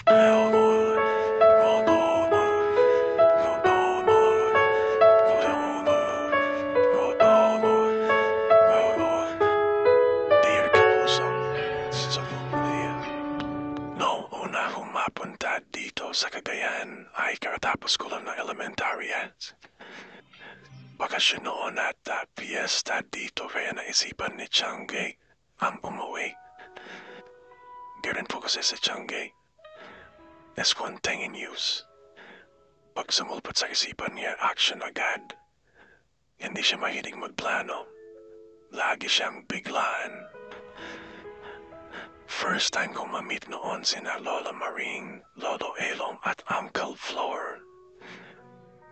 Dear kapuso, sa Bumlia. Noong una akong mapunta dito sa Cagayan ay karatapos ko lang ng elementary at bakasyon noon at fiesta dito kaya naisipan ni Changgay ang umuwi. Ganun po kasi si Changgay. Eskwanteng news. Pag sumulpat sa isipan niya, action agad. Hindi siya mahilig magplano. Lagi siyang biglaan. First time kong ma-meet noon sina Lola Maring, Lolo Elong at Uncle Flor.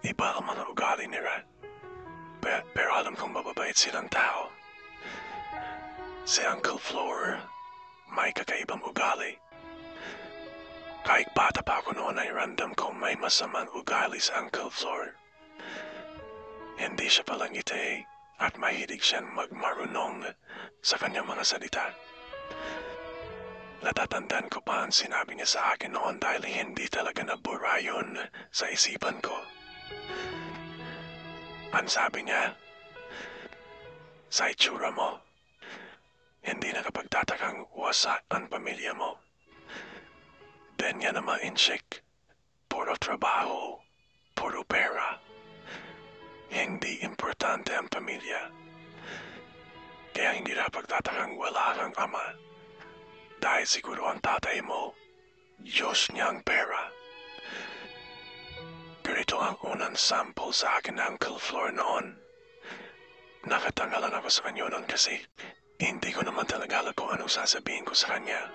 Iba ang mga ugali nila. Pero alam kong mababait silang tao. Si Uncle Flor, may kakaibang ugali. Kahit bata pa ako noon ay random kong may masamang ugali sa Uncle Flor. Hindi siya palang ngiti at mahilig siyang magmarunong sa kanyang mga salita. Natatandaan ko pa ang sinabi niya sa akin noon dahil hindi talaga nabura yun sa isipan ko. Ang sabi niya, sa itsura mo, hindi nakapagtatakang wasak ang pamilya mo. Then yan naman inchik, puro trabaho, puro pera. Hindi importante ang pamilya. Kaya hindi napagtatakang wala kang ama. Dahil siguro ang tatay mo, Diyos niyang pera. Ganito ang unang sample sa akin ng Uncle Flor noon. Nakatanga lang ako sa kanya noon kasi hindi ko naman talaga alam kung anong sasabihin ko sa kanya.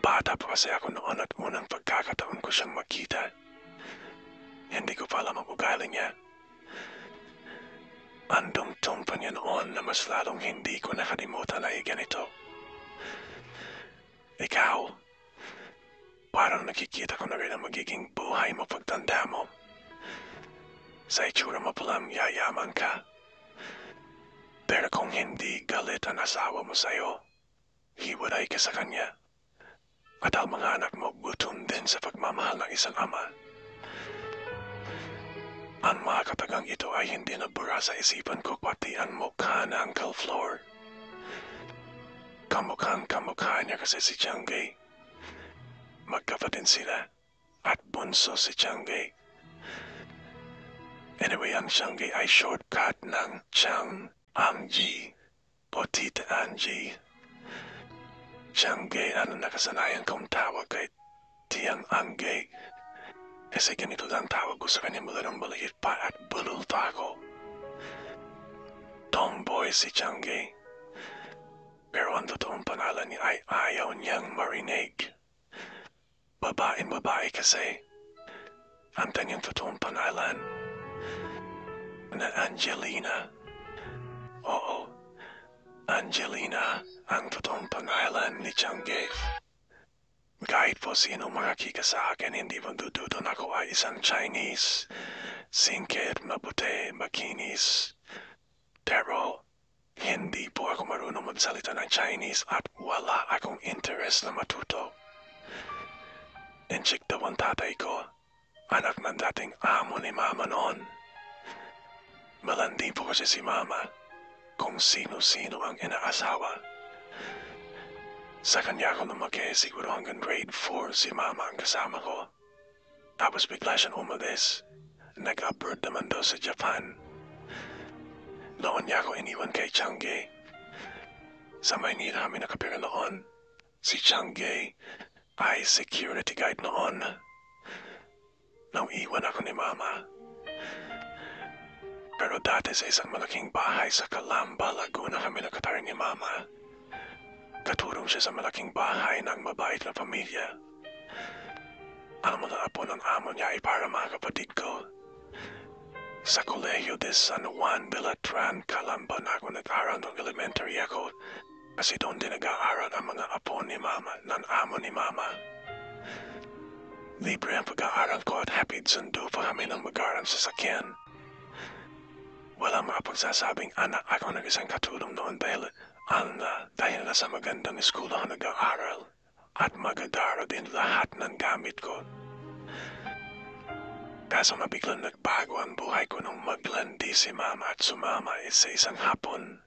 Bata pa kasi ako noon at unang pagkakataon ko siyang makita. Hindi ko pa alam ang ugali niya. Ang dungtong pa niya noon na mas lalong hindi ko nakalimutan ay ganito. Ikaw, parang nakikita ko na rin ang magiging buhay mo pagtanda mo. Sa itsura mo palang yayaman ka. Pero kung hindi galit ang asawa mo sa'yo, hiwalay ka sa kanya. At ang mga anak mo gutom din sa pagmamahal ng isang ama. Ang mga katagang ito ay hindi nabura sa isipan ko pati ang mukha ng Uncle Flor. Kamukhang-kamukha niya kasi si Changgay. Magkapatid sila at bunso si Changgay. Anyway, ang Changgay ay shortcut ng Chang Angji o Tita Angie. Changgay ang nakasanayan kong tawag kay Tiang Anggay. Kasi ganito lang tawag ko sa kanya mula nung maliit pa at bulol pa ako. Tomboy si Changgay. Pero ang totoong pangalan niya ay ayaw niyang marinig. Babaeng-babae kasi. Ang kanyang totoong pangalan na Angelina. Oo, Angelina ang totoong pangalan ni Changgay. Kahit po sino makakita sa akin, hindi magdududon ako ay isang Chinese. Singkit, mabuti, makinis. Pero hindi po ako marunong magsalita ng Chinese at wala akong interest na matuto. Inchik daw ang tatay ko, anak ng dating amo ni Mama noon. Malandi po kasi si Mama kung sino-sino ang inaasawa. Sa kanya ako lumaki, siguro hanggang grade 4 si Mama ang kasama ko. Tapos bigla siyang umalis. Nag-abroad naman daw sa Japan. Noon niya ako iniwan kay Changgay. Sa Maynila kami nakapira noon. Si Changgay ay security guide noon. Nang iwan ako ni Mama. Pero dati sa isang malaking bahay sa Calamba, Laguna kami nakataring ni Mama. Katulong siya sa malaking bahay ng mabait na pamilya. Ang mga apo ng amo niya ay para mga kapatid ko. Sa Colegio de San Juan Beltran, Calamba na ako nag-aral ng elementary ako kasi doon din nag-aaral ang mga apo ni Mama, ng amo ni Mama. Libre ang pag-aaral ko at hapid sundo pa kami ng mag-aaral sa sakyan. Walang mapagsasabing anak ako ng isang katulong noon dahil na sa magandang eskwela ako nag-aaral. at magadaro din lahat ng gamit ko. Kaso mabiglang nagbago ang buhay ko nung maglandi si Mama at sumama sa isang hapon.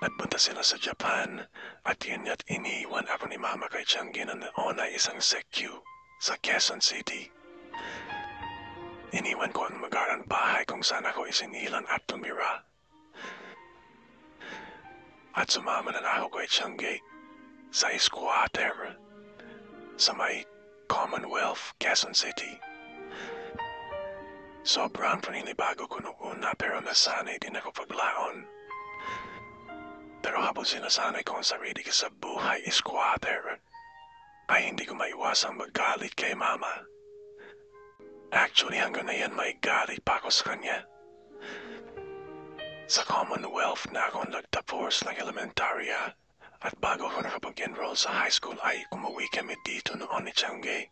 Nagpunta sila sa Japan at yun at iniwan ako ni Mama kay Tiangge na noon ay isang sekyu sa Quezon City. Iniwan ko ang magarang bahay kung saan ako isinilan at tumira. At sumama na ako kay Tiangge sa squatter sa may Commonwealth, Quezon City. Sobrang paninibago ko noong una pero nasanay din ako paglaon. Pero habang sinasanay ko ang sarili ko sa buhay squatter, ay hindi ko maiwasang magalit kay Mama. Actually hanggang ngayon may galit pa ako sa kanya. Sa Commonwealth na ako nagtapos ng elementarya at bago ako nakapag-enroll sa high school ay umuwi kami dito noon ni Tiangge.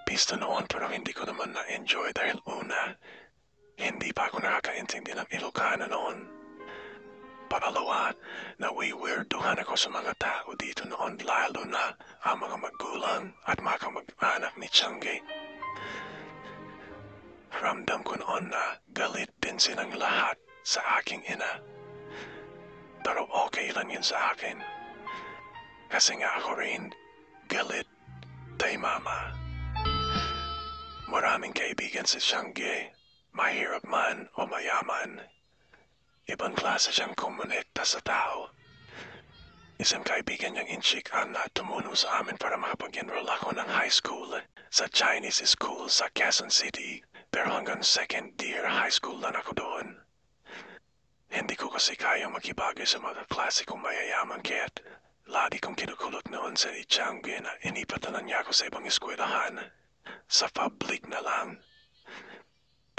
Pista noon pero hindi ko naman na-enjoy dahil una, hindi pa ako nakakaintindi ng Ilocano noon. Pangalawa, nawiwirduhan ako sa mga tao dito noon lalo na ang mga magulang at mga kamag-anak ni Tiangge. Ramdam ko noon na galit din silang lahat sa aking ina. Pero okay lang yun sa akin. Kasi nga ako rin galit kay Mama. Maraming kaibigan si Tiangge, mahirap man o mayaman. Ibang klase siyang kumonekta sa tao. Isang kaibigan niyang inchik na tumulong sa amin para makapag-enroll ako ng high school sa Chinese school sa Quezon City. Pero hanggang second year high school lang ako doon. Hindi ko kasi kaya makibagay sa mga klase kong mayayaman kaya't lagi kong kinukulot noon sa Tiangge na inipatanan niya ako sa ibang eskwelahan. Sa public na lang.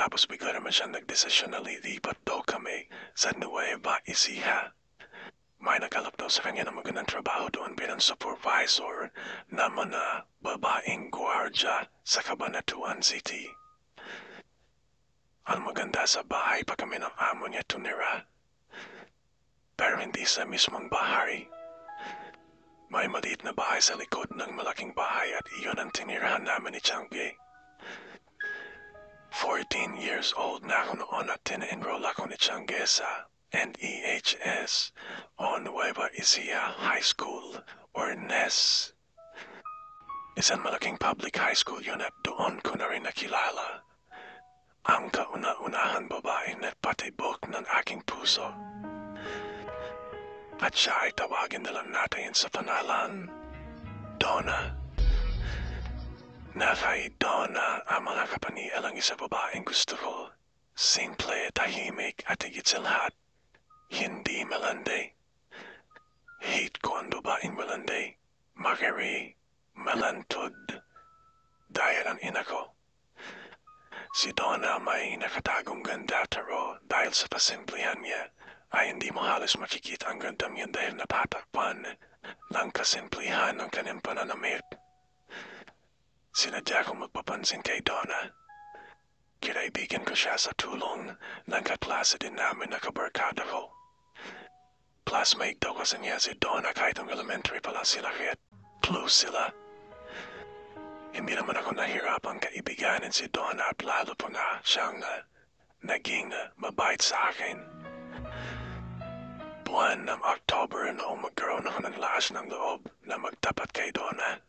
Tapos bigla naman siya nagdesisyon na lilipat daw kami sa Nueva Ecija. May naghalap daw sa kanya ng magandang trabaho doon bilang supervisor na mga babaeng gwardya sa Cabanatuan City. Ang maganda sa bahay pa kami ng amo niya tumira. Pero hindi sa mismong bahay. May maliit na bahay sa likod ng malaking bahay at iyon ang tinirahan namin ni Tiangge. 14 years old na ako noon at tina-enroll ako ni Tiangge sa NEHS o Nueva Ecija High School or NES. Isang malaking public high school yun at doon ko na rin nakilala ang kauna-unahang babaeng nagpatibok ng aking puso. At siya ay tawagin na lang natin sa pangalan, Donna. Na kay Donna ang mga kapanialang isa babaeng gusto ko. Simple, tahimik at higit sa lahat, hindi malandi. Hate ko ang babaeng malandi, makiri, malantod. Dahil ang ina ko. Si Donna may nakatagong ganda pero dahil sa pasimplihan niya, ay hindi mo halos makikita ang ganda niya dahil natatakpan ng kasimplihan ng kanyang pananamit. Sinadya kong magpapansin kay Donna. Kinaibigan ko siya sa tulong ng kaklase din namin na kabarkada ko. Classmate daw kasi niya si Donna kahit ang elementary pa lang sila kaya't close sila. Hindi naman ako nahirapang kaibiganin si Donna at lalo po na siyang naging mabait sa akin. Buwan ng October noong magkaroon ako ng lakas ng loob na magtapat kay Donna.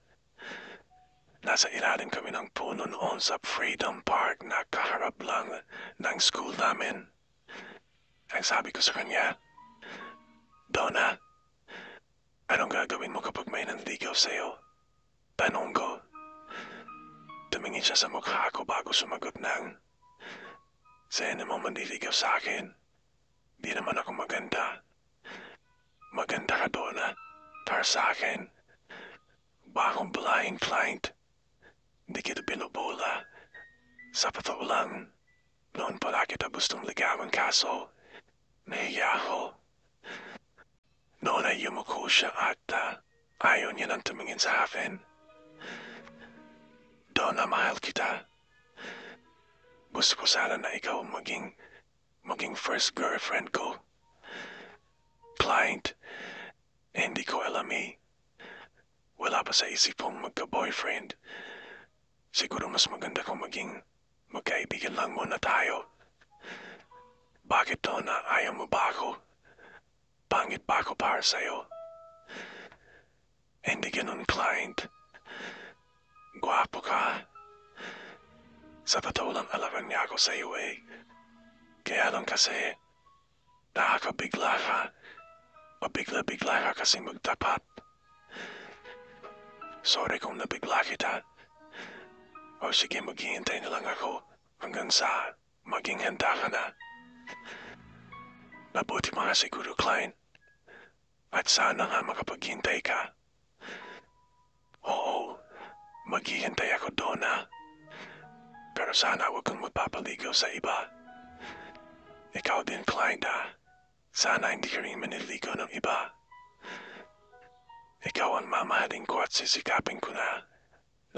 Nasa ilalim kami ng puno noon sa Freedom Park na kaharap lang ng school namin. Ang sabi ko sa kanya, Donna, anong gagawin mo kapag may nanligaw sa'yo? Tanong ko. Tumingin siya sa mukha ko bago sumagot ng, sino mo manliligaw sa akin? Di naman ako maganda. Maganda ka, Donna, para sa akin. Bakong blind client. Hindi kita binubola. Sa totoo lang, noon pala kita gustong ligawan kaso nahiya ako. Noon ay yumuko siya at ayaw niya nang tumingin sa akin. Donna, mahal kita. Gusto ko sana na ikaw maging first girlfriend ko. Client, hindi ko alam wala pa sa isip kong magka-boyfriend. Siguro mas maganda kung maging magkaibigan lang muna tayo. Bakit Donna, ayaw mo ba ako? Pangit ba ako para sa'yo? Hindi ganun, Client. Gwapo ka. Sa totoo lang alakan niya ako sa iyo eh. Kaya lang kasi, nakakabigla ka. Mabigla-bigla ka kasing magtapat. Sorry kung nabigla kita. O sige, maghihintay na lang ako hanggang sa maging handa ka na. Mabuti mga siguro, Client. At sana nga makapaghintay ka. Oo, maghihintay ako, Donna. Pero sana huwag kang magpapaligaw sa iba. Ikaw din, Client, ha? Sana hindi ka rin maniligaw ng iba. Ikaw ang mamahalin ko at sisikapin ko na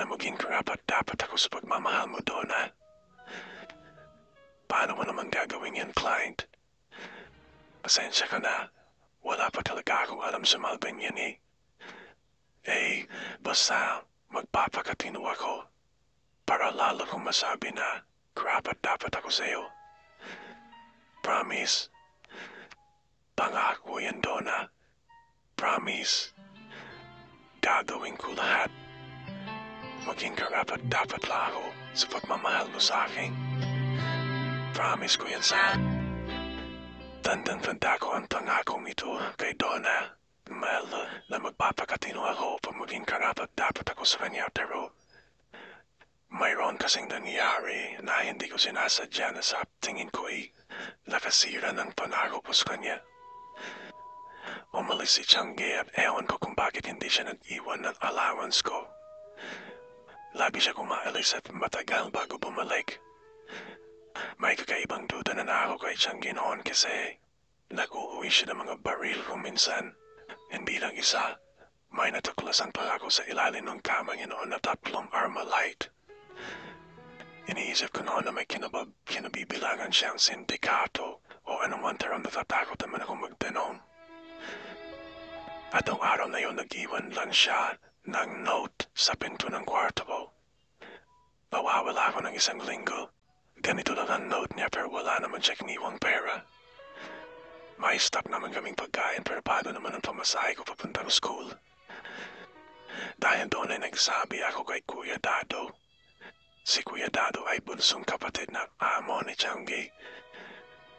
maging karapat-dapat ako sa pagmamahal mo, Donna. Paano mo naman gagawin yan, Client? Pasensya ka na. Wala pa talaga akong alam sa Malbing yan eh. Basta magpapakatino ako para lalo kong masabi na karapat-dapat ako sa'yo. Promise. Pangako yan, Donna. Promise. Gagawin ko lahat. Maging karapat-dapat lang ako sa pagmamahal mo sa akin. Promise ko yan sa... Tandang-tanda ko ang pangakong ito kay Donna. Mel, na magpapakatino ako pag maging karapat-dapat ako sa kanya, pero mayroon kasing nangyari na hindi ko sinasadya na sa tingin ko ay nakasira ng pangako ko sa kanya. Umalis si Changi at ewan ko kung bakit hindi siya nag-iwan ng allowance ko. Lagi siya kumaalis at matagal bago bumalik. May kakaibang duda na ako kay Changi noon kasi nag-uuwi siya ng mga baril kung minsan. Hindi lang isa, may natuklasan pa ako sa ilalim ng kama niya noon na 3 Armalite. Iniisip ko noon na may kinabibilangan siyang sindikato o anuman terang natatakot naman ako magtanong. At ang araw na yun nag-iwan lang siya ng note sa pinto ng kwarto ko. Mawawala ako ng 1 linggo. Ganito lang ang note niya pero wala naman siya kiniwang pera. May stop naman kaming pagkain pero paano naman ang pamasahe ko papuntang school. Dahil doon ay nagsabi ako kay Kuya Dado. Si Kuya Dado ay bunsong kapatid ng amo ni Changi.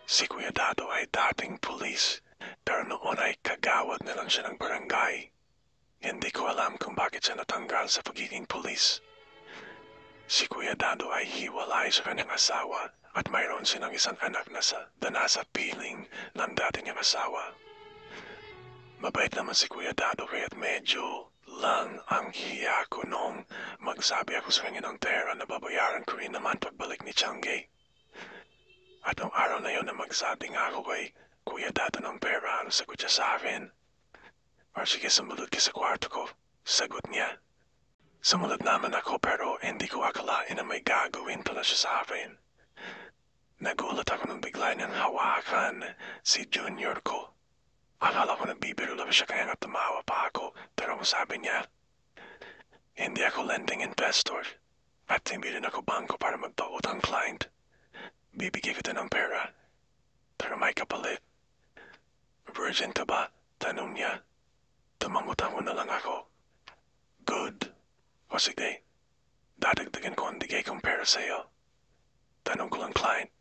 Si Kuya Dado ay dating pulis pero noon ay kagawad na lang siya ng barangay. Hindi ko alam kung bakit siya natanggal sa pagiging pulis. Si Kuya Dado ay hiwalay sa kanyang asawa at mayroon silang 1 anak na nasa piling ng dati niyang asawa. Mabait naman si Kuya Dado kaya't medyo lang ang hiya ko noong magsabi ako sa kanya ng pera na babayaran ko rin naman pagbalik ni Changi. At ang araw na yun na magsabi nga ako kay Kuya Dado ng pera, ano sagot siya sa akin? Or sige, sumunod ka sa kwarto ko. Sagot niya. Sumunod naman ako pero hindi ko akalain na may gagawin pala siya sa akin. Nagulat ako nang bigla niyang hawakan si Junior ko. Akala ko nagbibiro lang siya kaya nga tumawa pa ako pero sabi niya, hindi ako lending investor at hindi rin ako bangko para magpautang, Client. Bibigay kita ng pera pero may kapalit. Virgin ka ba? Tanong niya. Tumangot-tango na lang ako. Good. O sige, dadagdagan ko ang digay kong pera sa'yo. Tanong ko lang, Client.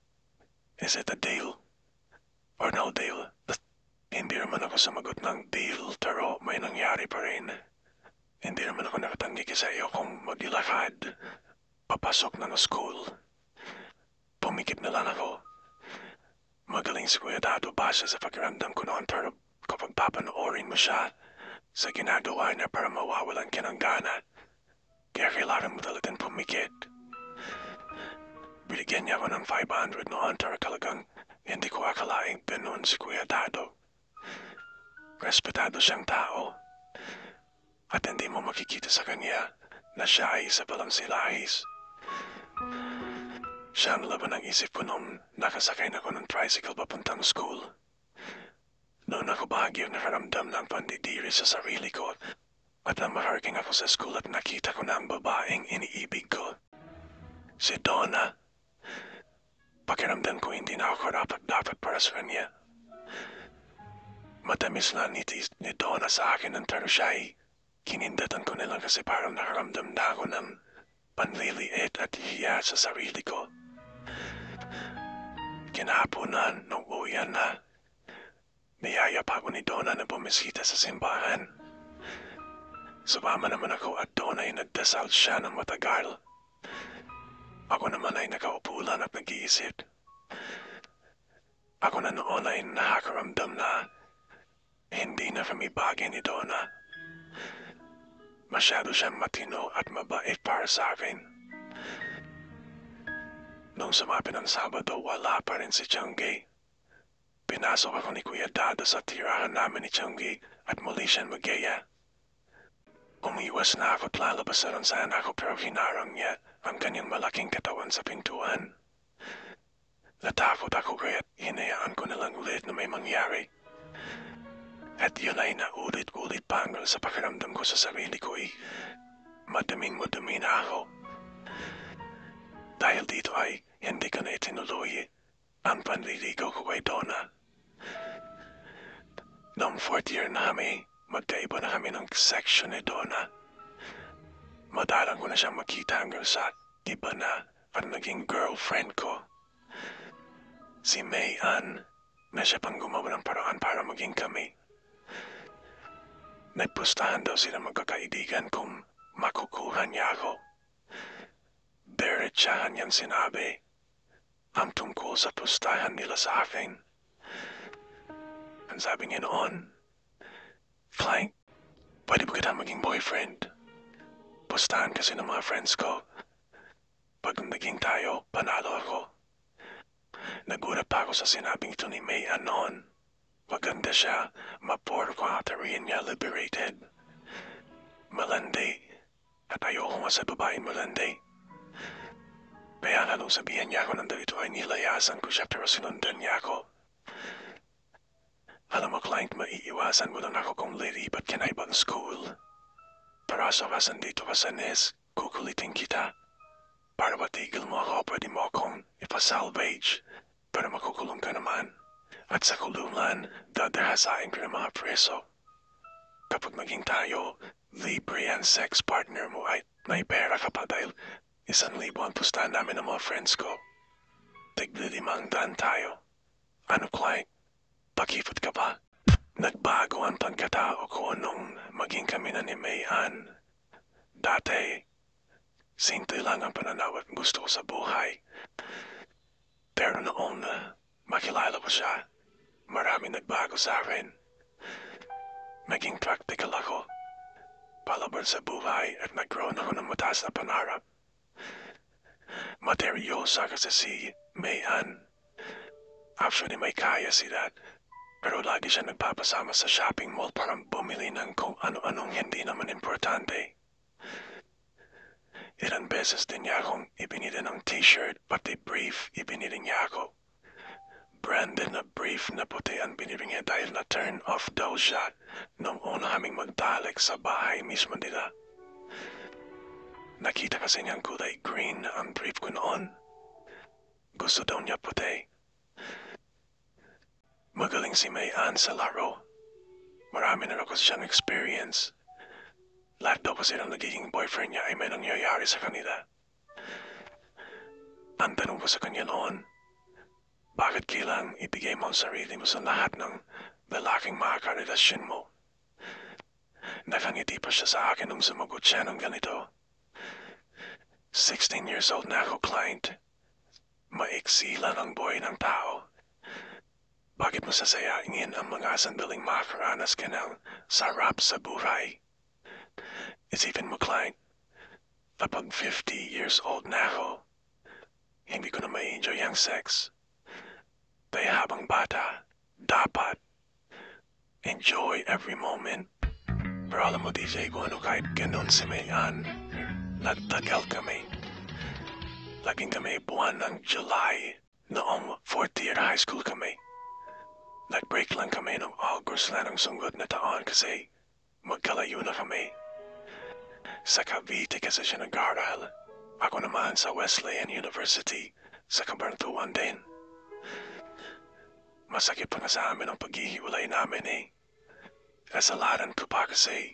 Is it a deal? Or no deal? Hindi naman ako sumagot ng deal pero may nangyari pa rin. Hindi naman ako nakatanggi sa iyo kung maglakad. Papasok na ng school. Pumikit na lang ako. Magaling si Kuya Dado base sa pakiramdam ko noon pero kapag papanoorin mo siya sa ginagawa niya para mawawalan ka ng gana, kaya kailangan mo talagang pumikit. Binigyan niya ako ng 500 noon pero talagang hindi ko akalaing ganun si Kuya Dado. Respetado siyang tao. At hindi mo makikita sa kanya na siya ay isa palang silahis. Siya ang laban ng isip ko nung nakasakay na ako ng tricycle papuntang school. Noon ako bahagyang nakaramdam ng pandidiri sa sarili ko At nang maharking ako sa school at nakita ko na ang babaeng iniibig ko. Si Donna. Pakiramdam ko hindi na ako dapat para sa kanya. Matamis na nitis ni Donna sa akin ng pero siya ay kinindatan ko nilang kasi parang nakaramdam na ako ng panliliit at hiya sa sarili ko. Kinahaponan nung uwian na, niyaya pa ako ni Donna na bumisita sa simbahan. Sumama naman ako at doon ay nagdasal siya ng matagal. Ako naman ay nakaupo lang at nag-iisip. Ako na noon ay nakakaramdam na hindi na kami bagay ni Donna. Masyado siyang matino at mabait para sa akin. Nung sumapi ng Sabado, wala pa rin si Changgi. Pinasok ako ni Kuya Dado sa tirahan namin ni Changgi at muli siyang magaya. Umiwas na ako at lalabas na rin sana ako pero hinarang niya ang kanyang malaking katawan sa pintuan. Natakot ako kaya't hinayaan ko na lang ulit na may mangyari. At yun ay naulit-ulit pa hanggang sa pakiramdam ko sa sarili ko ay madaming-madumi na ako. Dahil dito ay hindi ko na itinuloy ang panliligaw ko kay Donna. Noong 4th year na kami, magkaiba na kami ng section ni Donna. Madalang ko na siyang makita hanggang sa iba na at naging girlfriend ko. Si May Ann na siya pang gumawa ng paraan para maging kami. Nagpustahan daw sila magkakaibigan kung makukuha niya ako. Diretsahan niyang sinabi ang tungkol sa pustahan nila sa akin. Ang sabi niya noon, Clank, pwede ba kita maging boyfriend? Pustahan kasi ng mga friends ko. Pag naging tayo, panalo ako. Nagulat pa ako sa sinabing ito ni May Ann noon. Maganda siya, mapuro ko ang atarian niya liberated. Malandi, at ayoko nga sa babaeng malandi. Kaya nga nung sabihan niya ako ng dito ay nilayasan ko siya pero sinundan niya ako. Alam mo, Clank, maiiwasan mo lang ako kung lilipat ka na ibang school. Para sa kasan dito ka sa NES, kukulitin kita. Para matigil mo ako, pwede mo akong ipasalvage. Pero makukulong ka naman. At sa kulungan, dadahasain ko ng mga preso. Kapag maging tayo, libre ang sex partner mo ay may pera ka pa dahil 1,000 ang pustahan namin ng mga friends ko. Tig-500 tayo. Ano, Clank? Pakipot ka ba? Nagbago ang pagkatao ko nung maging kami na ni May Ann. Dati, simple lang ang pananaw at gusto ko sa buhay. Pero noon makilala ko siya, marami nagbago sa akin. Naging practical ako. Palaban sa buhay at nagkaroon ako ng mataas na pangarap. Materyosa kasi si May Ann. Actually, may kaya si Dad. Pero lagi siya nagpapasama sa shopping mall para bumili ng kung ano-anong hindi naman importante. Ilang beses din niya akong ibinili ng t-shirt, pati brief ibinili niya ako. Branded na brief na puti ang binili niya dahil na-turn off daw siya nung una kaming magtalik sa bahay mismo nila. Nakita kasi niyang kulay green ang brief ko noon. Gusto daw niya puti. Magaling si May Ann sa laro. Marami na ako siyang experience. Lahat daw kasi ng nagiging boyfriend niya ay may nangyayari sa kanila. Ang tanong ko sa kanya noon, bakit kailang ibigay mo ang sarili mo sa lahat ng lalaking makakarelasyon mo? Nakangiti pa siya sa akin nung sumagot siya ng ganito. 16 years old na ako, client. Maiksi lang ang buhay ng tao. Bakit mo sasayangin ang mga sandaling makakaranas ka ng sarap sa buhay? Isipin mo, client, kapag 50 years old na ako, hindi ko na ma-enjoy ang sex. Kaya habang bata, dapat enjoy every moment. Pero alam mo, DJ, kung ano kahit ganun si May Ann, nagtagal kami. Laging kami buwan ng July, noong 4th year high school kami. Nag-break lang kami noong August na ng sunod na taon kasi magkalayo na kami. Sa Cavite kasi siya nag-aral. Ako naman sa Wesleyan University sa Cabanatuan din. Masakit pa nga sa amin ang paghihiwalay namin eh. Kasalanan ko pa kasi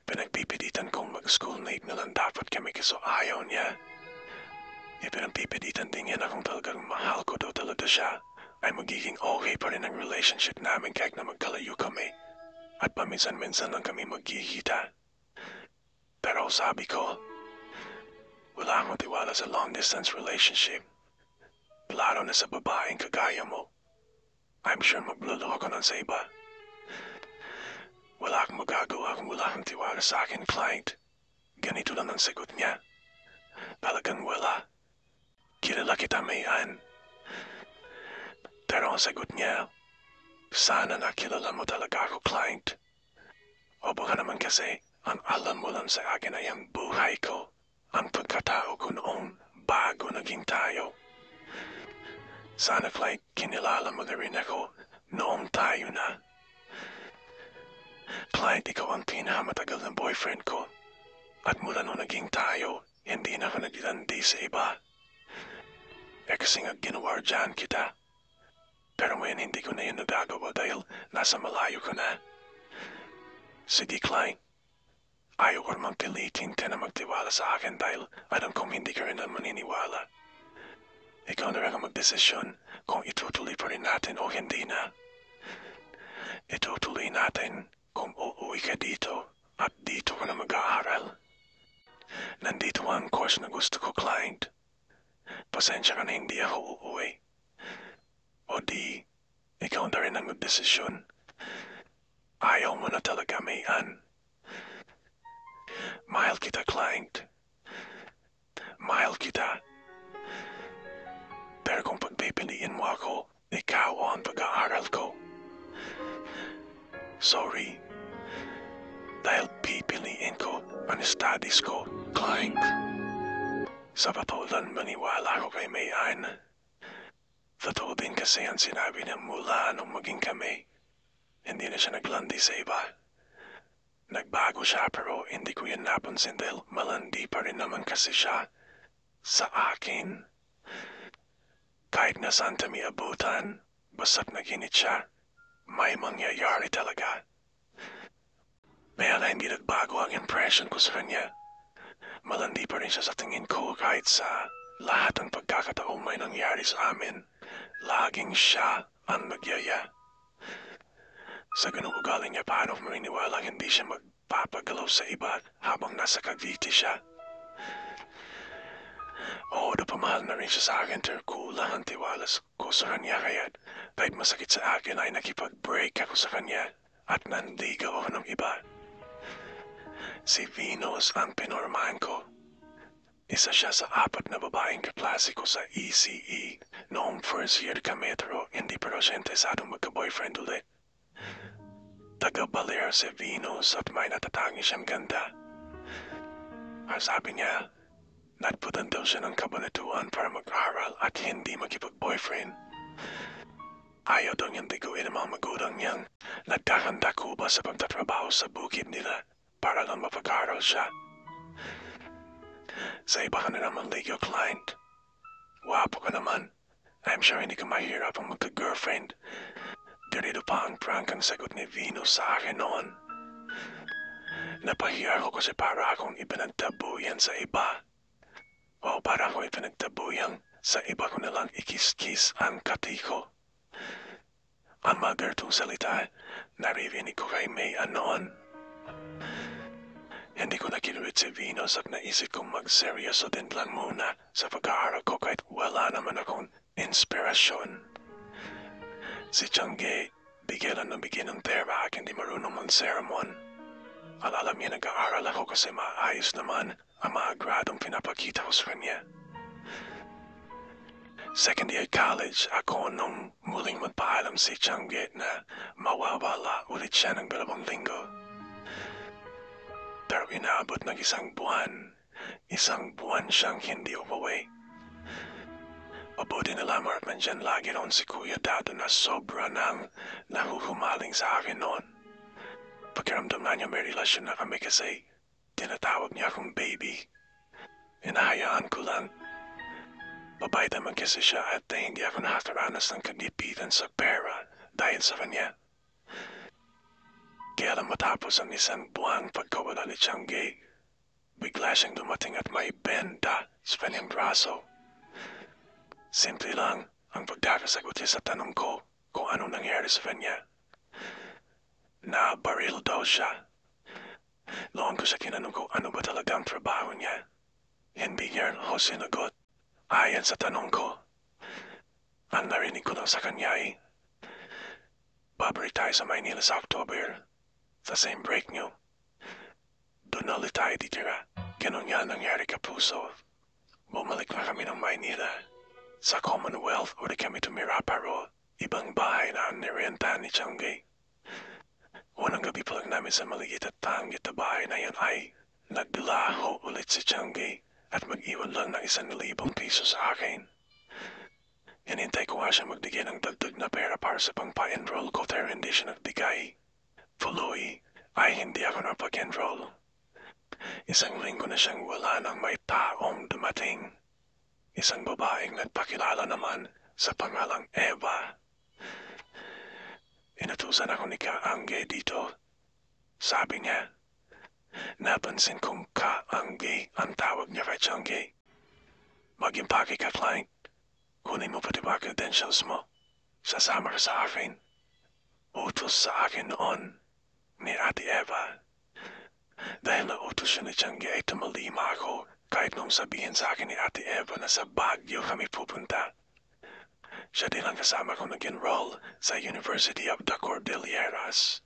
pinagpipilitan kong mag-schoolmate na lang dapat kami kaso ayaw niya. Pinagpipilitan din niya na kung talagang mahal ko daw talaga siya ay magiging okay pa rin ang relationship namin kahit na magkalayo kami. At paminsan-minsan lang kami magkikita. Pero sabi ko, wala akong tiwala sa long-distance relationship. Lalo na sa babaeng kagaya mo. I'm sure magluloko ka nun sa iba. Wala akong magagawa kung wala kang tiwala sa akin, client. Ganito lang ang sagot niya. Talagang wala. Kilala kita, Mayan. Pero ang sagot niya, sana nakilala mo talaga ako, client. O baka naman kasi, ang alam mo lang sa akin ay ang buhay ko, ang pagkatao ko noong bago naging tayo. Sana, client, kinilala mo na rin ako noong tayo na. Client, ikaw ang pinakamatagal na boyfriend ko. At mula nung naging tayo, hindi na ako naglandi sa iba. Kasi nga ginawardyan kita. Pero ngayon hindi ko na yun nagagawa dahil nasa malayo ko na. Sige, client. Ayaw ko naman pilitin ka na magtiwala sa akin dahil alam kong hindi ka rin na maniniwala. Ikaw na rin ang magdesisyon kung itutuloy pa rin natin o hindi na. Itutuloy natin kung uuwi ka dito at dito ka na mag-aaral. Nandito ang course na gusto ko, client. Pasensya ka na hindi ako uuwi. O di, ikaw na rin ang magdesisyon. Ayaw mo na talaga, Mayan. Mahal kita, client. Mahal kita. Pero kung pagpipiliin mo ako, ikaw ang pag-aaral ko. Sorry. Dahil pipiliin ko ang studies ko, client. Sa patulan maniwala ko kay Mayan. Totoo din kasi ang sinabi niya mula nung maging kami. Hindi na siya naglandi sa iba. Nagbago siya pero hindi ko yan napansin dahil malandi pa rin naman kasi siya sa akin. Kahit na saan kami abutan, basta't naginit siya, may mangyayari talaga. Kaya na hindi nagbago ang impression ko sa kanya. Malandi pa rin siya sa tingin ko kahit sa lahat ng pagkakataong may nangyari sa amin. Laging siya ang nagyaya. Sa ganung ugali niya, paano ko maniniwalang hindi siya magpapagalaw sa iba habang nasa Cavite siya? Oo, napamahal na rin siya sa akin pero kulang ang tiwala ko sa kanya kaya kahit masakit sa akin ay nakipag-break ako sa kanya at nanligaw ako ng iba. Si Venus ang pinormahan ko. Isa siya sa 4 na babaeng kaklase ko sa ECE noong first year kami pero hindi pa siya interesadong magka-boyfriend ulit. Taga-Baler si Venus at may natatangi siyang ganda. Ang sabi niya, nagputan daw siya ng Cabanatuan para mag-aral at hindi makipag-boyfriend. Ayaw daw niyang tiguin ang mga magulang niyang nagkakanda-kuba sa pagtatrabaho sa bukid nila para lang mapag-aral siya. Sa iba ka na naman ligaw, client. Wapo ka naman. I'm sure hindi ka mahirap ang magka-girlfriend. Ganito pa ang prank ang sagot ni Venus sa akin noon. Napahiya ako kasi para akong ipinagtabuyan sa iba. O para akong ipinagtabuyan sa iba ko nalang ikis-kis ang kati ko. Ang magartong salita, naririnig ko kay May noon. Hindi ko nakinulit si Venus at naisip kong magseryoso din lang muna sa pag-aaral ko kahit wala naman akong inspirasyon. Si Tiangge, bigyan ng bigyan ng tera at hindi marunong mag-sermon. Alam niya nag-aaral ako kasi maayos naman ang mga gradong pinapakita ko sa kanya. Second year college ako nung muling magpaalam si Tiangge na mawawala ulit siya ng 2 linggo. Pero inaabot ng 1 buwan. 1 buwan siyang hindi umuwi. Mabuti na lamang at nandyan lagi noon si Kuya Dado na sobra nang nahuhumaling sa akin noon. Pakiramdam na niya may relasyon na kami kasi Tinatawag niya akong baby. Hinahayaan ko lang. Babae naman kasi siya at hindi ako nakakaranas ng kagipitan sa pera dahil sa kanya. Kaya lang matapos ang isang buwang pagkawala ni Tiangge, bigla siyang dumating at may benda sa kanyang braso. Simple lang ang pagkakasagot niya sa tanong ko kung anong nangyari sa kanya. Nabaril daw siya. Noon ko siya tinanong kung ano ba talagang trabaho niya. Hindi niya ako sinagot. Ayon sa tanong ko, ang narinig ko lang sa kanya ay, babalik tayo sa Maynila sa October, sa same break niyo. Doon na ulit tayo titira. Ganun nga nangyari, Kapuso. Bumalik na kami ng Maynila. Sa Commonwealth ulit kami tumira pero ibang bahay na ang nirentahan ni Tiangge. Unang gabi pa lang namin sa maliit at tanggit na bahay na yun ay nagdulaho ulit si Tiangge at mag-iwan lang ng 1,000 piso sa akin. Hinintay ko nga siya magbigay ng dagdag na pera para sa pang-pa-enroll ko pero hindi siya nagbigay. Tuloy ay hindi ako napag-enroll. 1 linggo na siyang wala nang may taong dumating. Isang babaeng nagpakilala naman sa pangalang Eva. Inutusan ako ni Kaangge dito. Sabi niya, napansin kong Kaangge ang tawag niya kay Tiangge. Mag-impake ka, client. Kunin mo pati ba credentials mo? Sasama ka sa akin. Utos sa akin noon ni Ate Eva. Dahil nautos siya ni Tiangge ay tumalima ako kahit nung sabihin sa akin ni Ate Eva na sa Baguio kami pupunta. Siya din ang kasama ko nag-enroll sa University of the Cordilleras.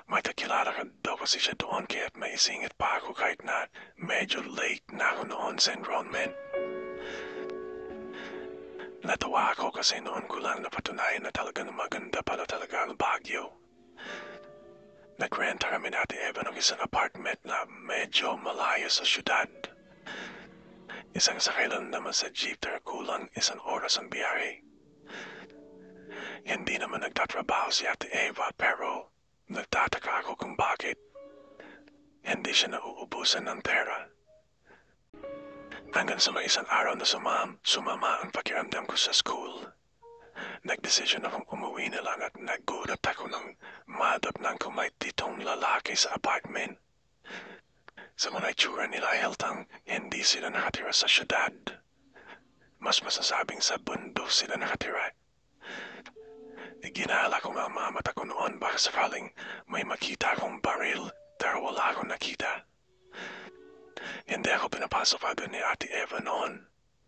May kakilala ka daw kasi siya doon kaya't may isingit pa ako kahit na medyo late na ako noon sa enrollment. Natawa ako kasi noon ko lang napatunayan na talaga na maganda pala talaga ang Baguio. Nag-rent kami ni Ate Eva ng isang apartment na medyo malayo sa syudad. Isang sakay lang naman sa jeep pero kulang 1 oras ang biyahe. Hindi naman nagtatrabaho si Ate Eva pero nagtataka ako kung bakit hindi siya nauubusan ng pera. Hanggang sa may isang araw na sumama ang pakiramdam ko sa school. Nagdesisyon akong umuwi na lang at nagulat ako nang madapnan ko may 7 lalaki sa apartment. Sa mga itsura nila ay haltang hindi sila nakatira sa syudad. Mas masasabing sa bundok sila nakatira. Ginala ko nga mga mata ko noon baka sakaling may makita akong baril pero wala akong nakita. Hindi ako pinapasok agad ni Ate Eva noon.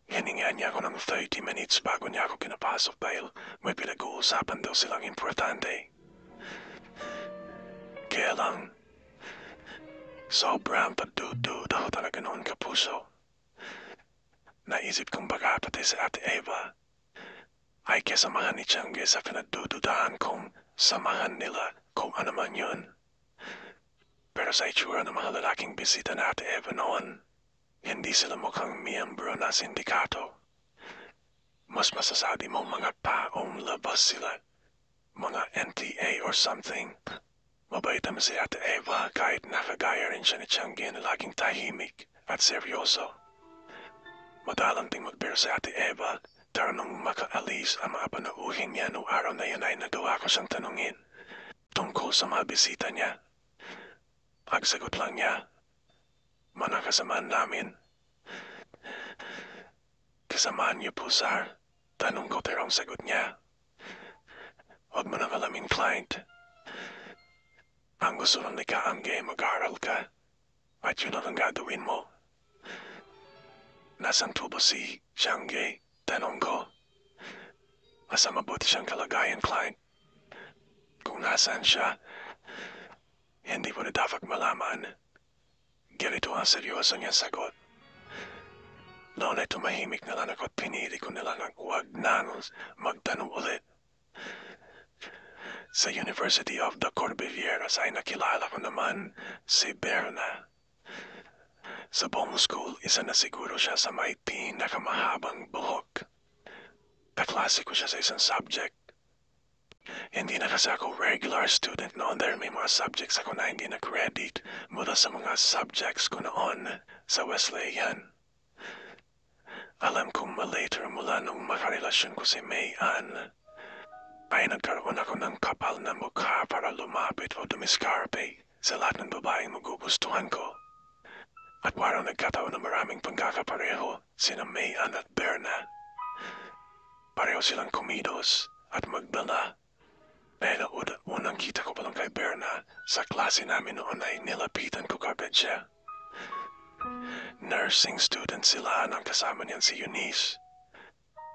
Hiningan niya ako ng 30 minutes bago niya ako pinapasok dahil may pinag-uusapan daw silang importante. Kaya lang, sobrang pagdududa ako talaga noon, Kapuso. Naisip kong baka pati si Ate Eva ay kasamahan ni Tiangge sa pinagdududahan kong samahan nila kung ano man yun. Pero sa itsura ng mga lalaking bisita na Ate Eva noon, hindi sila mukhang miyembro na sindikato. Mas masasabi mo mga taong labas sila, mga NTA or something. Mabait naman si Ate Eva kahit nakagaya rin siya ni Tiangge na laging tahimik at seryoso. Madalang ding magbiro si Ate Eva, pero nung makaalis ang mga panauhin niya noong araw na yun ay nagawa ko siyang tanungin tungkol sa mga bisita niya. Pagsagot lang niya, mga kasamaan namin. Kasamaan niyo po, sir? Tanong ko pero ang sagot niya. Huwag mo nang alamin, client. Ang gusto lang ni Kaangge mag-aral ka at yun lang ang gagawin mo. Nasaan po ba si Tiangge? Tanong ko. Asa mabuti siyang kalagayan, client. Kung nasaan siya, hindi mo na dapat malaman. Ganito ang seryoso niyang sagot. Noon ay tumahimik na lang ako at pinili ko na lang ang huwag nang magtanong ulit. Sa University of the Cordilleras ay nakilala ko naman si Berna. Sa buong school, isa na siguro siya sa may pinakamahabang buhok. Kaklase ko siya sa isang subject. Hindi na kasi ako regular student noon dahil may mga subjects ako na hindi na-credit mula sa mga subjects ko noon sa Wesleyan. Alam kong malater mula nung makarelasyon ko si May Ann, ay nagkaroon ako ng kapal na mukha para lumapit o dumiskarpe sa lahat ng babaeng magugustuhan ko. At parang nagkataon na maraming pagkakapareho sina May Ann at Berna. Pareho silang kumidos at magdala. Pero unang kita ko pa lang kay Berna sa klase namin noon ay nilapitan ko kagad siya. Nursing student sila nang kasama niyan si Eunice.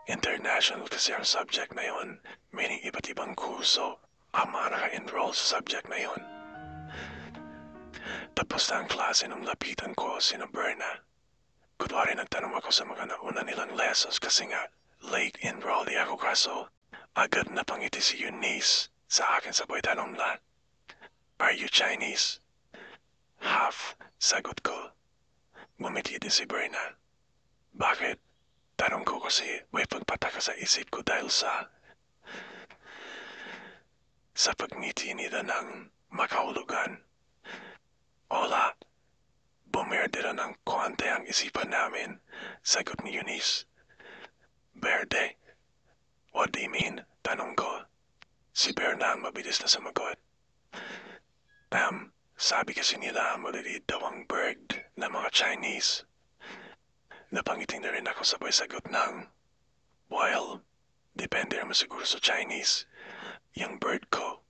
International kasi ang subject na yon, meaning iba't ibang kurso ang mga naka-enroll sa subject na yon. Tapos na ang klase nung lapitan ko sina Berna. Kunwari nagtanong ako sa mga nauna nilang lessons kasi nga late enrollee ako kaso agad na pangiti si Eunice sa akin sabay tanong na, "Are you Chinese?" Half, sagot ko. Ngumiti din si Berna. Bakit? Tanong ko kasi may pagpataka sa isip ko dahil sa pagngiti nila ng makahulugan. Ola, bumerde na ng konti ang isipan namin, sagot ni Eunice. Berde? What do you mean? Tanong ko. Si Berna ang mabilis na sumagot. Sabi kasi nila maliliit daw ang bird ng mga Chinese. Napangiting na rin ako sabay sagot ng, well, depende naman siguro sa Chinese. Yung bird ko,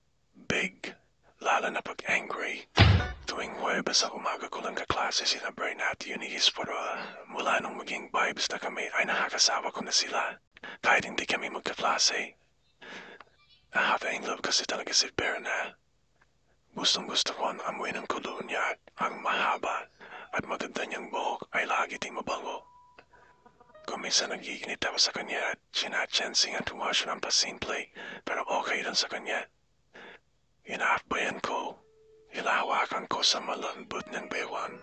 big, lalo na pag angry. Tuwing Huwebes sa umaga ko lang kaklase sina Berna at Eunice pero mula nung maging vibes na kami ay nakakasawa ko na sila. Kahit hindi kami magkaklase. Half in love kasi talaga si Berna. Gustong gusto ko ang amoy ng kulo niya at ang mahaba at maganda niyang buhok ay lagi ding mabango. Kung minsan nagiginit ako sa kanya at sinachansin at tumasyo ng pasimple pero okay lang sa kanya. Inaakbayan ko, hilahawakan ko sa malambot ng bewan.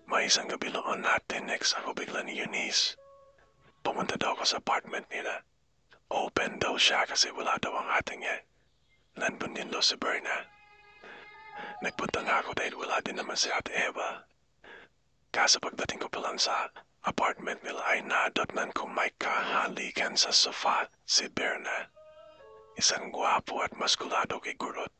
May isang gabi noon natin next ako bigla ni Eunice. Pumunta daw ako sa apartment nila. Open daw siya kasi wala daw ang ating niya. Nandun din daw si Berna. Nagpunta nga ako dahil wala din naman si Ate Eva. Kaso pagdating ko pa lang sa apartment nila ay nadatnan ko may kahalikan sa sofa si Berna. Isang gwapo at maskulado kay gurot.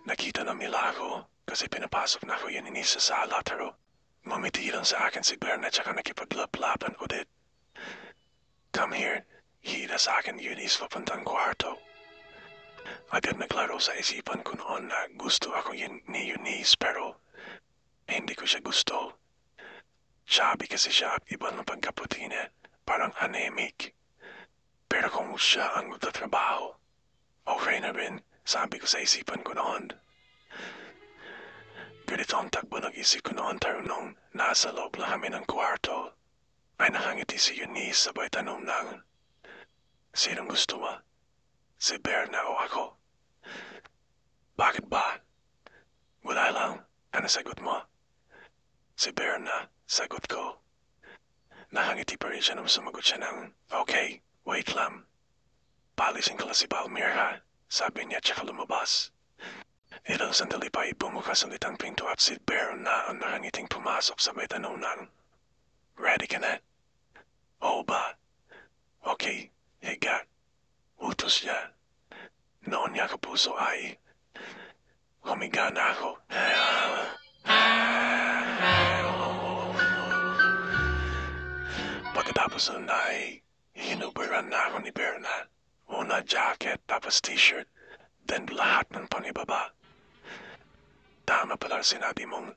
Nakita na nila ako kasi pinapasok na ako yan ni sa sala pero ngumiti lang sa akin si Berna tsaka nakipaglaplapan ulit. Come here, hila sa akin Eunice papuntang kwarto. Agad naglaro sa isipan ko noon na gusto ako ni Eunice pero hindi ko siya gusto. Chubby kasi siya at iba ng pagkaputi niya, parang anemic. Pero kung siya ang magtatrabaho, okay na rin, sabi ko sa isipan ko noon. Ganito ang takbo ng isip ko noon pero nung nasa loob lang kami ng kwarto, ay nakangiti si Eunice sabay tanong ng, sinong gusto mo? Si Berna o ako? Bakit ba? Wala lang. Ano sagot mo? Si Berna, sagot ko. Nakangiti pa rin siya nung sumagot siya ng, okay, wait lang. Palisin ko lang si Balmir ha, sabi niya tsaka lumabas. Ilang sandali pa ay bumukas ulit ang pinto at si Berna ang nakangiting pumasok sa may tanong ng, ready ka na? Oo ba? Okay, higa. Utos niya. Noon niya kapuso ay humiga na ako. Pagkatapos nun ay hinuberan na ako ni Berna. Una jacket tapos t-shirt, then lahat ng pangibaba. Tama pala sinabi mong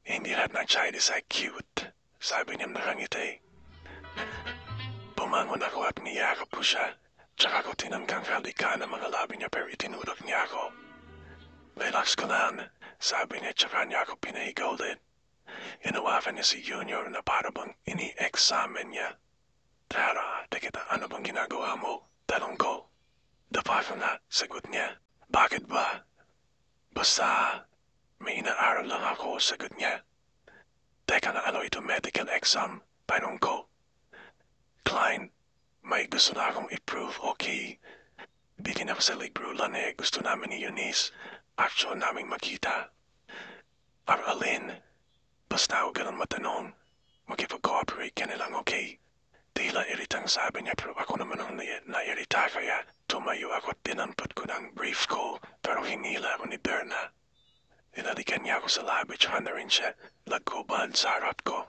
hindi lahat ng Chinese ay cute. Sabi niya nakangiti. Bumangon ako at niyakap ko siya. Tsaka ko tinangkang halikan ng mga labi niya pero itinulak niya ako. Relax ka lang, sabi niya tsaka niya ako pinahiga ulit. Inawakan niya si Junior na para bang ini-examine niya. Tara, tikita ano bang ginagawa mo? Tanong ko. Dapa ko na, sagot niya. Bakit ba? Basta, may inaaral lang ako, sagot niya. Teka na ano ito medical exam? Tanong ko. Klein, May gusto na akong i-prove, okay? Bikin ako sa Ligrulan gusto namin ni Eunice. Action naming makita. Aralin, basta ako ganun matanong. Makipag-cooperate ka na lang, okay? Tila iritang sabi niya pero ako naman ang nairita kaya tumayo ako at tinampot ko ng brief ko pero hinila ako ni Berna. Inalikan niya ako sa labi tsaka na rin siya lagkuban sa harap ko.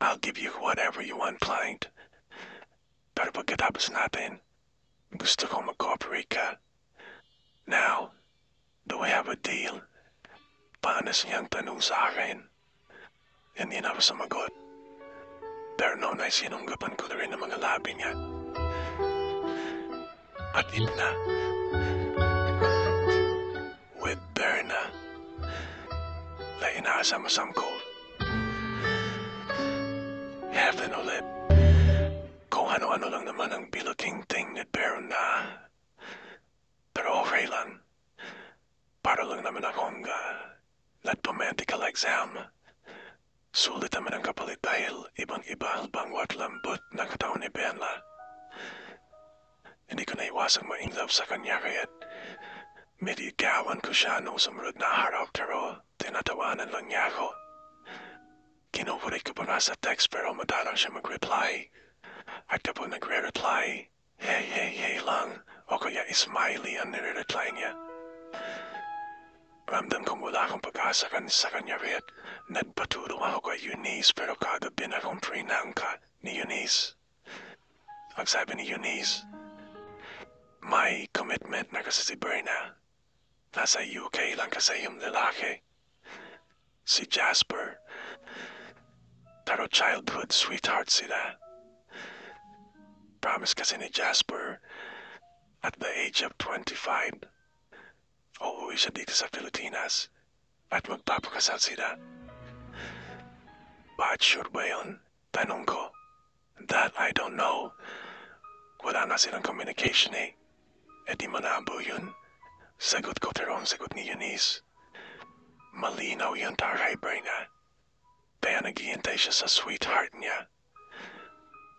I'll give you whatever you want, client. Pero pagkatapos natin, gusto kong mag-cooperate ka. Now, do we have a deal? Paanas niyang tanong sa akin. Hindi na ako sumagot. Pero noon ay sinunggapan ko na rin ang mga labi niya. At na. With Berna. Na inaasam-asam ko. Heaven ulit. Kung ano-ano lang naman ang biluting-ting ni Berna. Pero okay lang. Para lang naman akong medical exam. Sulit naman ang kapalit dahil ibang-iba ang bangwat lambot ng katawan ni Benla. Hindi ko naiwasang ma-inlove sa kanya kaya't medigawan ko siya nung sumunod na harap pero tinatawanan lang niya ako. Kinukulit ko pa nga sa text pero madalang siya mag-reply. At kapag nagre-reply, hey lang o kaya smiley ang nire-reply niya. Ramdam kong wala akong pag-asa sa kanya kaya't nagpatulong ako kay Eunice pero kagabi na akong prinangka ni Eunice. Ang sabi ni Eunice, may commitment na kasi si Berna. Nasa UK lang kasi yung lalaki. Si Jasper. Pero childhood sweetheart sila. Promise kasi ni Jasper at the age of 25. Uuwi siya dito sa Pilipinas at magpapakasal sila. But sure ba yun? Tanong ko. That I don't know. Wala na silang communication eh. E di malabo yun. Sagot ko pero ang sagot ni Eunice. Malinaw yun para kay Berna. Kaya naghihintay siya sa sweetheart niya.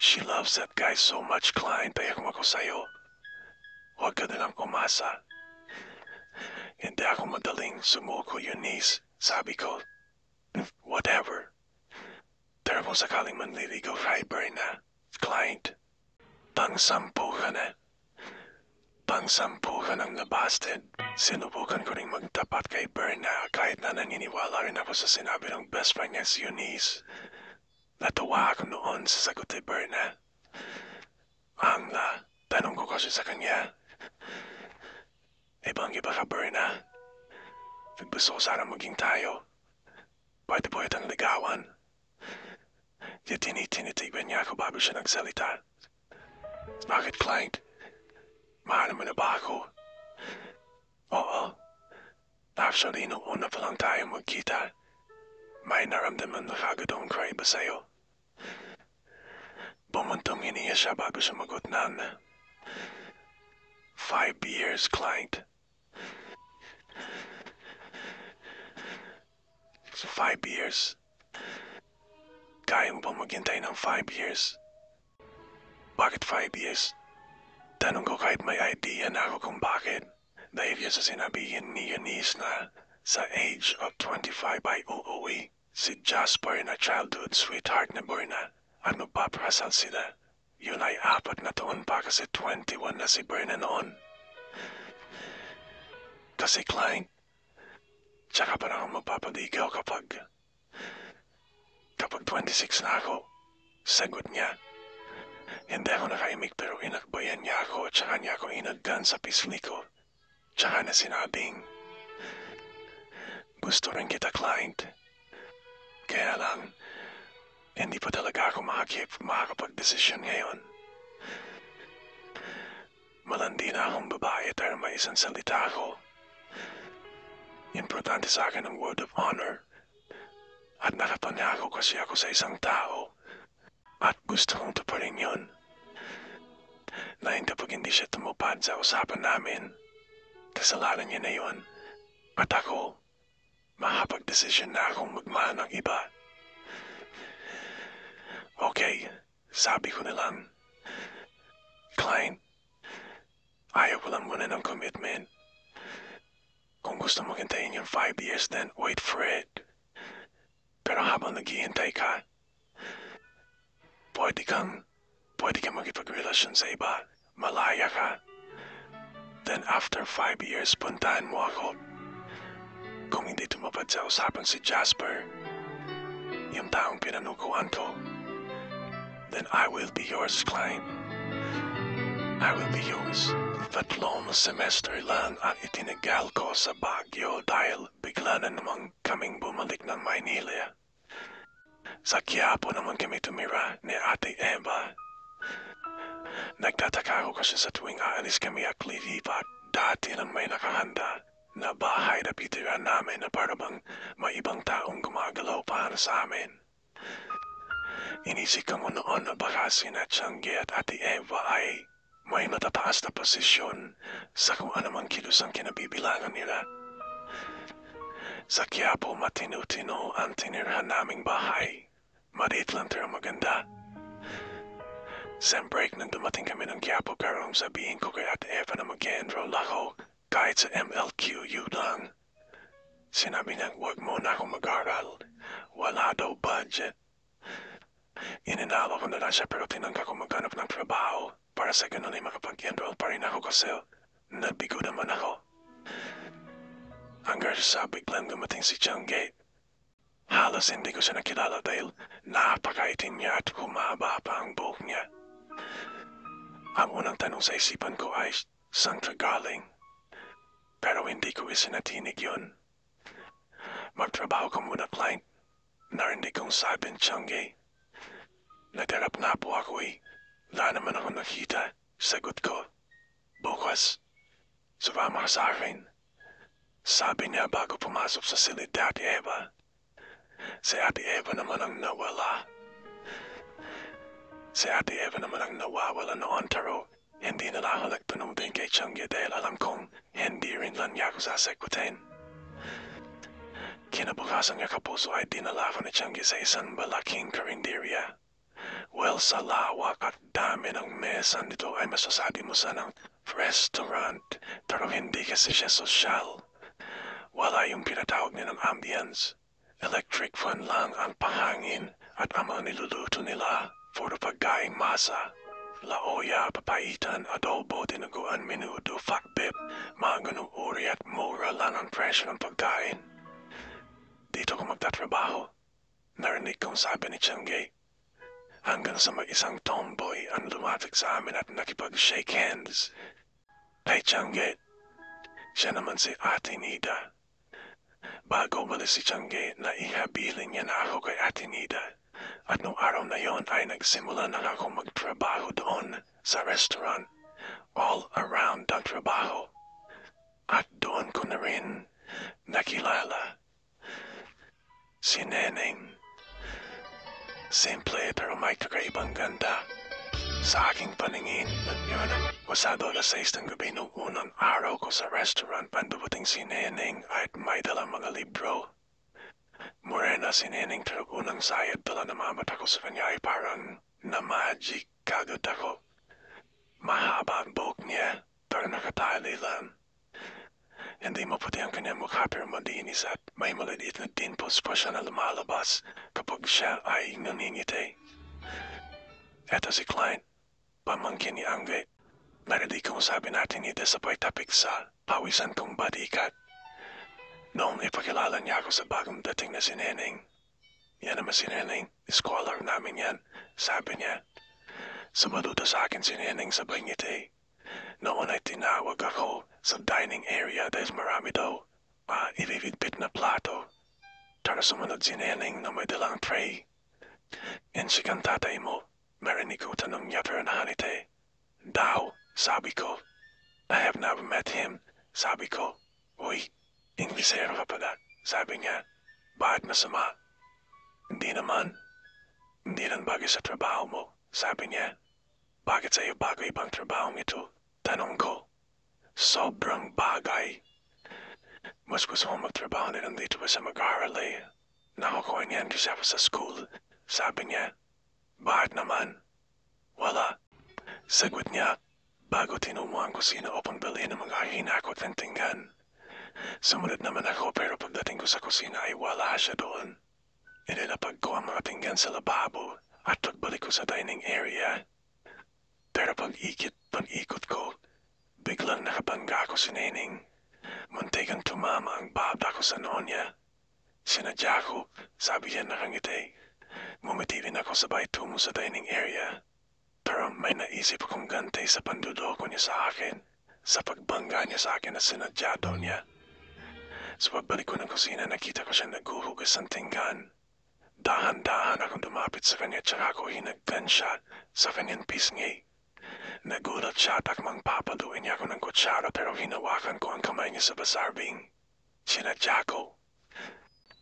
She loves that guy so much, client. Kaya kung ako sa'yo, huwag ka nilang umasa. Hindi ako madaling sumuko, Eunice. Sabi ko, whatever. Pero kung sakaling manliligaw kay Berna, client, pang-sampu ka na. Pang-sampu ka nang nabasted. Sinubukan ko ring magtapat kay Berna kahit na naniniwala rin ako sa sinabi ng best friend niya si Eunice. Natuwa ako noon sa sagot ni Berna. Ang tanong ko kasi sa kanya, ibang-iba ka, Berna. Gusto ko sana maging tayo. Pwede po itang ligawan. Tinitiban niya ako bago siya nagsalita. Bakit, client? Mahal mo na ba ako? Oo. Actually, nung una pa lang tayo magkita, may naramdaman na kagad akong crave sa'yo. Bumuntong hiniya siya bago sumagot ng 5 years, client. So 5 years. Kaya mo bang maghintay ng 5 years? Bakit 5 years? Tanong ko kahit may idea na ako kung bakit. Dahil yan sa sinabihin ni Eunice na sa age of 25 ay uuwi si Jasper na childhood sweetheart na Berna at magpapakasal sila. Yun ay 4 na taon pa kasi 21 na si Berna noon. Kasi client, tsaka pa na ako magpapaligaw kapag 26 na ako. Sagot niya. Hindi ako nakaimik pero inakbayan niya ako at tsaka niya ako inagdan sa pisli ko. Tsaka na sinabing, gusto rin kita, client. Kaya lang, hindi pa talaga ako makakapag-desisyon ngayon. Malandi na akong babae pero may isang salita ako. Importante sa akin ang word of honor. At nakapanyako kasi ako sa isang tao. At gusto kong tuparin yun. Na hindi pag hindi siya tumupad sa usapan namin, kasalanan niya na yun. At ako, makapag-desisyon na akong magmahal ng iba. Okay, sabi ko na lang, Klein, ayaw ko lang muna ng commitment. Kung gusto mo hintayin yung 5 years, then wait for it. Pero habang naghihintay ka, pwede kang makipagrelasyon sa iba. Malaya ka. Then after 5 years, puntahan mo ako. Kung hindi tumapad sa usapan si Jasper, yung taong pinanukuan ko, then I will be yours, Klein. I will be yours. 3 semester lang ang itinagal ko sa Baguio dahil bigla na namang kaming bumalik ng Maynila. Sa Quiapo naman kami tumira ni Ate Eva. Nagtataka ako kasi sa tuwing aalis kami at lilipat, dati lang may nakahanda na bahay na pitiran namin na parabang may ibang taong gumagalaw para sa amin. Inisip ko noon na baka sina Tiangge at Ate Eva ay may matataas na posisyon sa kung anumang kilos ang kinabibilangan nila. Sa Quiapo matino-tino ang tinirhan naming bahay. Maliit lang pero maganda. Sa break nang dumating kami ng Quiapo karong sabihin ko kay Ate Eva na mag-enroll ako kahit sa MLQU lang. Sinabi niya huwag muna akong mag-aral. Wala daw budget. Ininalo ko na lang siya pero tinangka ko maghanap ng trabaho para sa ganun ay makapag-enroll pa rin ako kasi nabigo naman ako. Hanggang sa biglang dumating si Tiangge. Halos hindi ko siya nakilala dahil napakaitim niya at humaba pa ang buhok niya. Ang unang tanong sa isipan ko ay saan siya galing. Pero hindi ko isinatinig yun. Magtrabaho ka muna, Klein. Narinig kong sabi ni Tiangge. Nadarap na po ako eh. Wala naman ako nakita. Sagot ko. Bukas, sumama ka sa akin. Sabi niya bago pumasok sa silid ni Ate Eva. Si Ate Eva naman ang nawala. Si Ate Eva naman ang nawawala noon pero hindi na lang ako nagtanong din kay Tiangge dahil alam kong hindi rin lang niya ako sasagutin. Kinabukasan nga kapuso ay dinala ko ni Tiangge sa isang malaking karinderya. Well, sa lawak at dami ng mesa nito ay masasabi mo sanang restaurant pero hindi kasi siya sosyal. Wala yung pinatawag niya ng ambience. Electric fan lang ang pahangin at ang mga niluluto nila. Puro pagkaing masa. Laoya, papaitan, adobo, dinuguan, menudo, fakbip, mga ganung uri at mura lang ang presyo ng pagkain. Dito ko magtatrabaho. Narinig kong sabi ni Tiangge. Hanggang sa may isang tomboy ang lumapit sa amin at nakipag-shake hands. Kay Tiangge, siya naman si Ate Nida. Bago umalis si Tiangge, naihabilin niya na ako kay Ate Nida. At nung araw na yon ay nagsimula na ako magtrabaho doon sa restaurant. All around ang trabaho. At doon ko na rin nakilala si Neneng. Simple pero may kakaibang ganda. Sa aking paningin, yun, pasado alas 6 ng gabi nung unang araw ko sa restaurant pandumating si Neneng at may dalang mga libro. Morena si Neneng pero unang sayad dala na mamata ko sa kanya ay parang na-magic kagad ako. Mahaba ang buhok niya pero nakatali lang. Hindi maputi ang kanyang mukha pero madinis at may maliliit na dimples pa siya na lumalabas kapag siya ay naningiti. Eto si Klein, pamangkin ni Angge. Narinig kong sabi natin ni sabay tapik sa pawisan kong badikat. Noong ipakilala niya ako sa bagong dating na si Neneng. Yan naman si Neneng, scholar namin yan, sabi niya. Sumaludo sa akin si Neneng sabay ngiti. Noon ay tinawag ako sa dining area dahil marami daw ibibigpit na plato. Tara sumunod si Neneng na may dalang tray. Insi kang tatay mo, marinig ko tanong niya pero nahanite. Daw, sabi ko. I have never met him, sabi ko. Uy, Inglesero ka pala, sabi niya. Bakit masama? Hindi naman. Hindi lang bagay sa trabaho mo, sabi niya. Bakit sa iyo bagay ibang trabahong ito? Tanong ko. Sobrang bagay. Mas gusto mo magtrabaho na nandito pa sa mag-aaral eh. Nakukuha niyan kasi ako sa school. Sabi niya. Bakit naman? Wala. Sagot niya bago tinungo ang kusina upang bilhin ang mga hinakot at tinggan. Sumunod naman ako pero pagdating ko sa kusina ay wala siya doon. Inilapag ko ang mga tinggan sa lababo at pagbalik ko sa dining area. Pero pag-ikot ko, biglang nakabangga ako si Neneng. Muntikan tumama ang baba ko sa noo niya. Sinadya ko, sabi niya nakangiti. Ngumiti rin ako sabay tungo sa dining area. Pero may naisip akong gantay sa panduloko niya sa akin, sa pagbangga niya sa akin na sinadya daw niya. Sa pagbalik ko ng kusina, nakita ko siya naghuhugas ng tinggan. Dahan-dahan akong dumapit sa kanya tsaka ako hinagdan siya sa kanyang pisngi. Nagulat siya at akmang papaluin niya ako ng kutsara pero hinawakan ko ang kamay niya sa basarbing. Sinadya ko.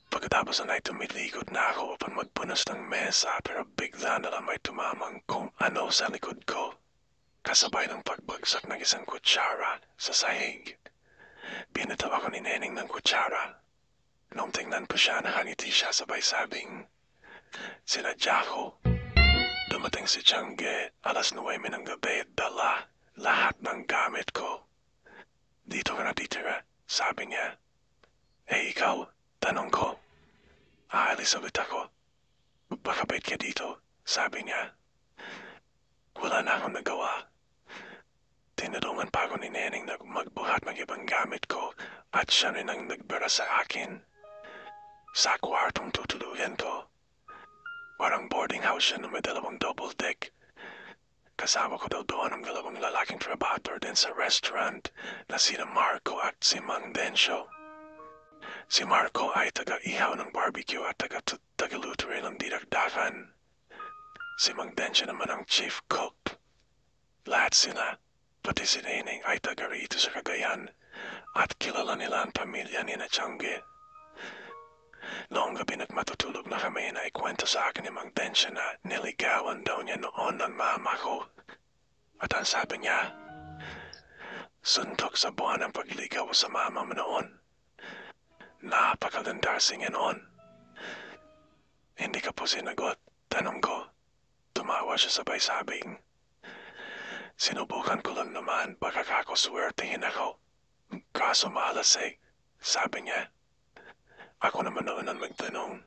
Pagkatapos na tumilikod na ako upang magpunas ng mesa pero bigla na lang may tumamang kung ano sa likod ko. Kasabay ng pagbagsak ng isang kutsara sa sahig. Binitaw ako ni Neneng ng kutsara. Nung tingnan ko siya, nakangiti siya sabay sabing, sinadya ko. Dumating si Tiangge, 9:00 ng gabi at dala lahat ng gamit ko. Dito ka natitira, sabi niya. Ikaw, tanong ko. Aalis ulit ako. Bakabait ka dito, sabi niya. Wala na akong nagawa. Tinulungan pa ako ni Neneng na magbuhat ng ibang gamit ko at siya rin ang nagbara sa akin. Sa kwartong tutuluyan ko. Parang boarding house siya na may 2 double deck. Kasama ko daw doon ang 2 lalaking trabador din sa restaurant na sina Marco at si Mang Dencio. Si Marco ay taga-ihaw ng barbecue at taga-luto rin ng dinagdagan. Si Mang Dencio naman ang chief cook. Lahat sila, pati si Neneng ay taga rito sa Cagayan at kilala nila ang pamilya ni na Tiangge. Noong gabi matutulog na kami na ikwento sa akin ni Mang Dencio na niligawan daw niya noon ang mama ko. At ang sabi niya, suntok sa buwan ang pagligaw sa mama mo noon. Napakalandarsing noon. Hindi ka po sinagot, tanong ko. Tumawa siya sabay sabing, sinubukan ko lang naman baka kakoswertehin ako. Kaso malas sabi niya. Ako naman noon ang magtanong.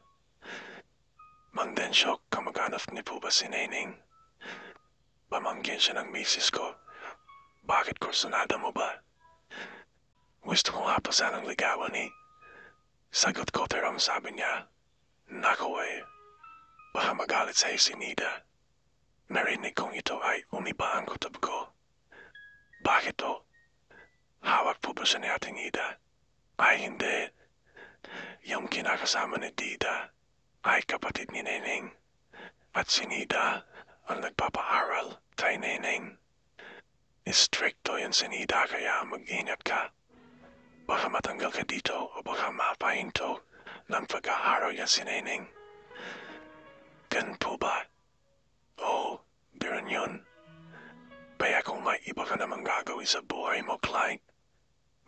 Mang Dencio, kamag-anak ni po ba si Neneng? Pamangkin siya ng misis ko. Bakit kursunada mo ba? Gusto ko nga pa sanang ligawan Sagot ko pero ang sabi niya, nako baka magalit sa'yo si Nida. Narinig kong ito ay umiba ang kutob ko. Bakit to? Hawak po ba siya ni Ate Nida? Ay hindi. Yung kinakasama ni Dida ay kapatid ni Neneng. At si Nida ang nagpapaaral kay Neneng. Istrikto yan si Nida kaya mag-ingat ka. Baka matanggal ka dito o baka mapahinto ng pag-aaral yan si Neneng. Ganun po ba? Oo, biron yun. Kaya kung may iba ka namang gagawin sa buhay mo, Clyde,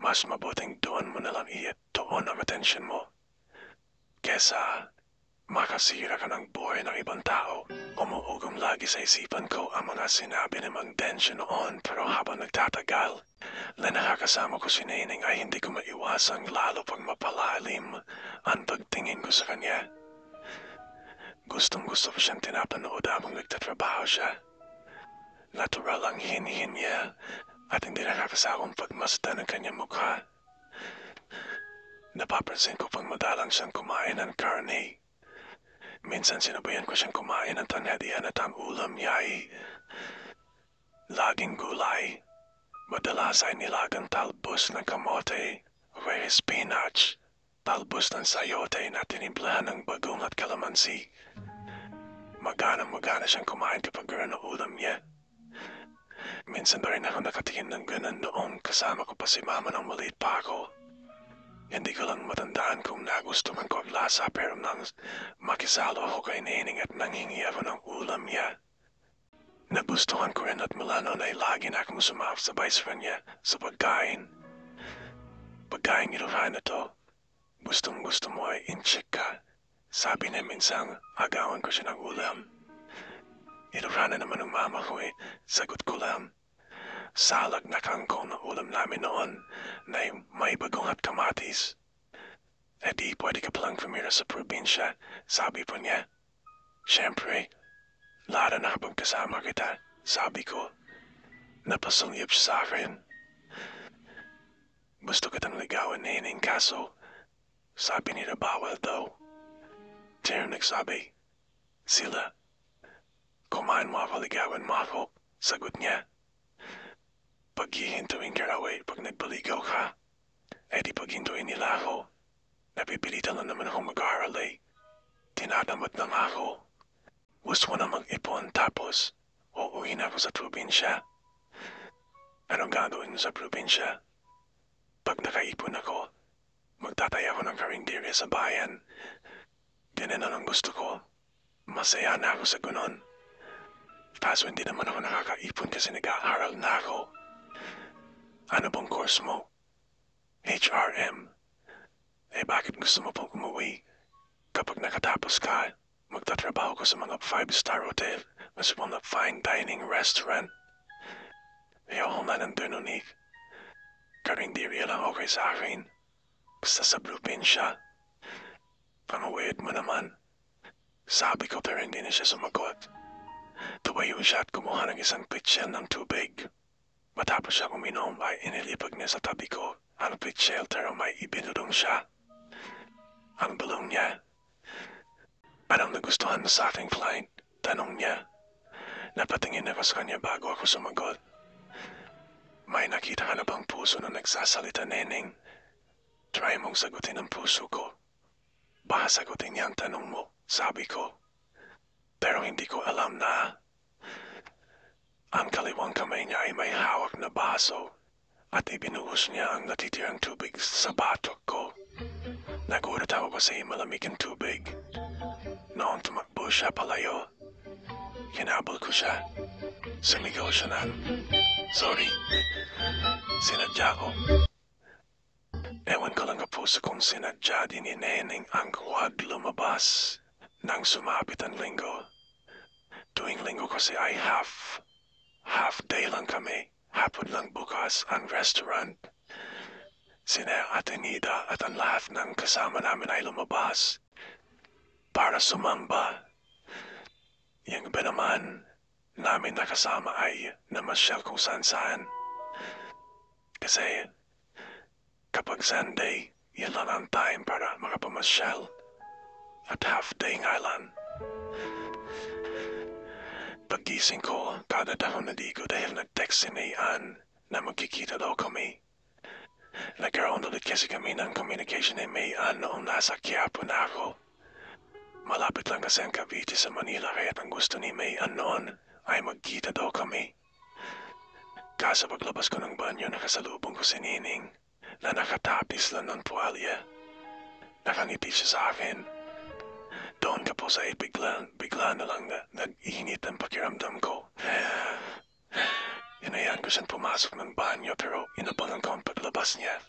mas mabuting doon mo nalang doon ang atensyon mo. Kesa makasira ka ng buhay ng ibang tao. Umuugong lagi sa isipan ko ang mga sinabi ni Mang Dencio noon pero habang nagtatagal, na nakakasama ko si Neneng ay hindi ko maiwasang lalo pang mapalalim ang pagtingin ko sa kanya. Gustong gusto ko siyang tinapanood habang nagtatrabaho siya. Natural ang hinhin niya at hindi nakakasawang pagmasdan ng kanyang mukha. Napapansin ko pang madalang siyang kumain ng karne. Minsan sinabayan ko siyang kumain ng tanghalian at ang ulam niya ay laging gulay. Madalas ay nilagang talbos ng kamote o spinach, talbos ng sayote na tinimplahan ng bagong at kalamansi. Magana siyang kumain kapag gano'n ang ulam niya. Minsan na rin ako nakatingin ng ganun noong kasama ko pa si mama nang maliit pa ako. Hindi ko lang matandaan kung nagustuhan ko ang lasa pero nang makisalo ako kay Neneng at nanghingi ako ng ulam niya. Nagustuhan ko rin at mula noon ay lagi na akong sumabay sa kanya sa pagkain. Pagkain Ilocano to, gustong gusto mo ay incheck ka. Sabi niya minsang agawan ko siya ng ulam. Inurana naman ng mama ko eh. Sagot ko lang. Salag na kangkong na ulam namin noon na may bagong at kamatis. E di pwede ka palang tumira sa probinsya, sabi po niya. Siyempre, lalo na kapag kasama kita, sabi ko. Napasulyap siya sa akin. Gusto kitang ligawan nining kaso, sabi nila bawal daw. Pero nagsabi, sila. Kumain mo ako, ligawan mo ako, sagot niya. Paghihintuin ka raw eh, pag nagbaligaw ka. Eh di paghintuin nila ako. Napipilitan lang naman ako mag-aaral eh. Tinadamot lang ako. Gusto ko na mag-ipon tapos uuwi na ako sa probinsya. Anong gagawin sa probinsya? Pag nakaipon ako, magtataya ako ng karinderya sa bayan. Ganun ang gusto ko. Masaya na ako sa gunon. Kaso hindi naman ako nakakaipon kasi nag-aaral na ako. Ano bang course mo? HRM. Eh bakit gusto mo pong umuwi? Kapag nakatapos ka, magtatrabaho ko sa mga 5-star hotel o sa mga fine dining restaurant. Ayoko na nandun unik. Karinderya lang okay sa akin. Basta sa probinsya. Pang-weird mo naman. Sabi ko pero hindi na siya sumagot. Tumayo siya at kumuha ng isang pitchel ng tubig. Matapos siya uminom ay inilipag niya sa tabi ko ang pitchel pero may ibinulong siya. Ang bulong niya. Anong nagustuhan mo sa ating flight? Tanong niya. Napatingin ako sa kanya bago ako sumagot. May nakita ka na bang puso na nagsasalita, Neneng? Try mong sagutin ang puso ko. Baka sagutin niya ang tanong mo, sabi ko. Pero hindi ko alam na. Ang kaliwang kamay niya ay may hawak na baso at ibinuhos niya ang natitirang tubig sa batok ko. Nagulat ako kasi malamig ang tubig. Noong tumakbo siya palayo, hinabol ko siya. Sumigaw siya ng, sorry, sinadya ko. Ewan ko lang kapuso kung sinadya din ni Neneng ang huwag lumabas nang sumapit ang linggo. Tuwing linggo kasi ay half day lang kami. Hapon lang bukas ang restaurant. Sina Ate Nida at ang lahat ng kasama namin ay lumabas para sumamba. Yung iba naman namin nakasama ay namasyal kung saan-saan. Kasi kapag Sunday, yan lang ang time para makapamasyal. At half day nga lang. Paggising ko, kada ako naligo dahil nag-text si Mayan na magkikita daw kami. Nagkaroon ulit kasi kami ng communication ni Mayan noong nasa Quiapo na ako. Malapit lang kasi ang Cavite sa Manila kaya ang gusto ni Mayan noon ay magkita daw kami. Kaso paglabas ko ng banyo nakasalubong ko si Nining na nakatapis lang ng tuwalya. Nakangiti siya sa akin. Doon ka po sa bigla na lang nag-iinit ang pakiramdam ko. Hinayaan ko siyang pumasok ng banyo pero inabangan ko ang paglabas niya.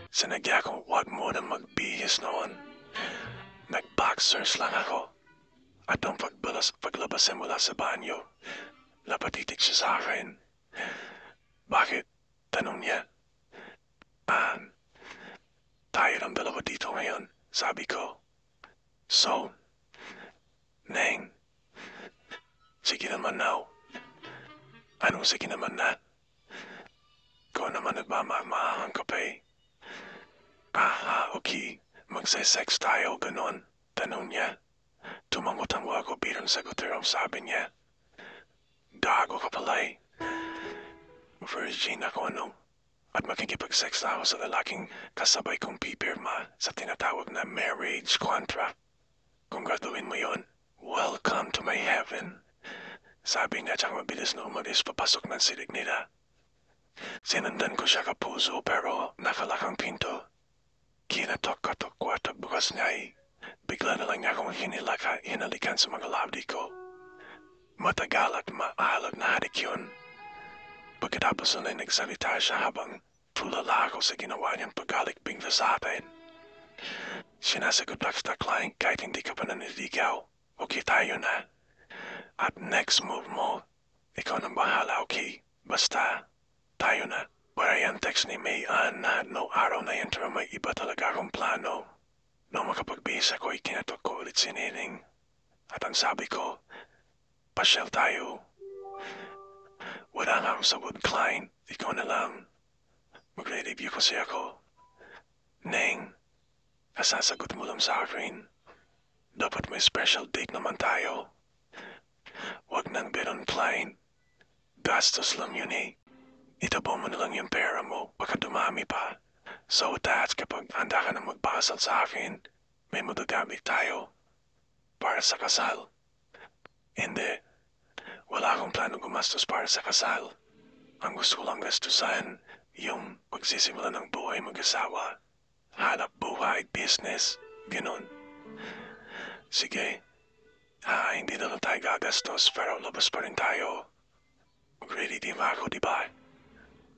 Sinadya ko huwag mo na magbihis noon. Nag-boxers lang ako. At ang paglabas niya mula sa banyo, napatitig siya sa akin. Bakit? Tanong niya. Tayo ng dalawa dito ngayon, sabi ko. So, Neng, sige naman now. Anong sige naman na? Ko naman nagmamahang ka pa eh. Okay. Magse-sex tayo, ganon. Tanong niya. Tumangot-tango ako bilang sagutero, sabi niya. Gago ka pala eh. Virgin ako ano. At makikipag-sex na ako sa lalaking kasabay kong pipirma sa tinatawag na marriage contract. Kung gagawin mo yon, welcome to my heaven. Sabi niya tsaka mabilis na umalis papasok ng silig nila. Sinundan ko siya kapuso pero nakalakang pinto. Kinatok-katok ko at bukas niya ay bigla na lang akong hinalikan sa mga labi ko. Matagal at maalag na hadik yun. Pagkatapos na nagsalita siya habang tulala ako sa ginawa niyang pagkalikbing sa atin. Sinasagot lang kita, Klein, kahit hindi ka pa naniligaw. Okay tayo na. At next move mo, ikaw nang bahala, okay? Basta, tayo na. Wala yan text ni Mayan na no araw na yan pero may iba talaga akong plano. Nung makapagbihis ako, ikinatok ko ulit si Nining. At ang sabi ko, pasyal tayo. Wala nga akong sagot, Klein. Ikaw na lang. Magre-review kasi ako. Neng, kasasagot mo lang sa akin. Dapat may special date naman tayo. Huwag nang beron, Klein. Gastos lang yun eh. Itabo mo na lang yung pera mo, baka dumami pa. So that kapag handa ka na magpasal sa akin, may magagamit tayo. Para sa kasal. Hindi. Wala akong plano gumastos para sa kasal. Ang gusto ko lang gastusan, yung pagsisimula ng buhay mag-asawa. Hanap buhay, business, ganun. Sige. Hindi na lang tayo gagastos pero labas pa rin tayo. Mag-ready din ako, di ba?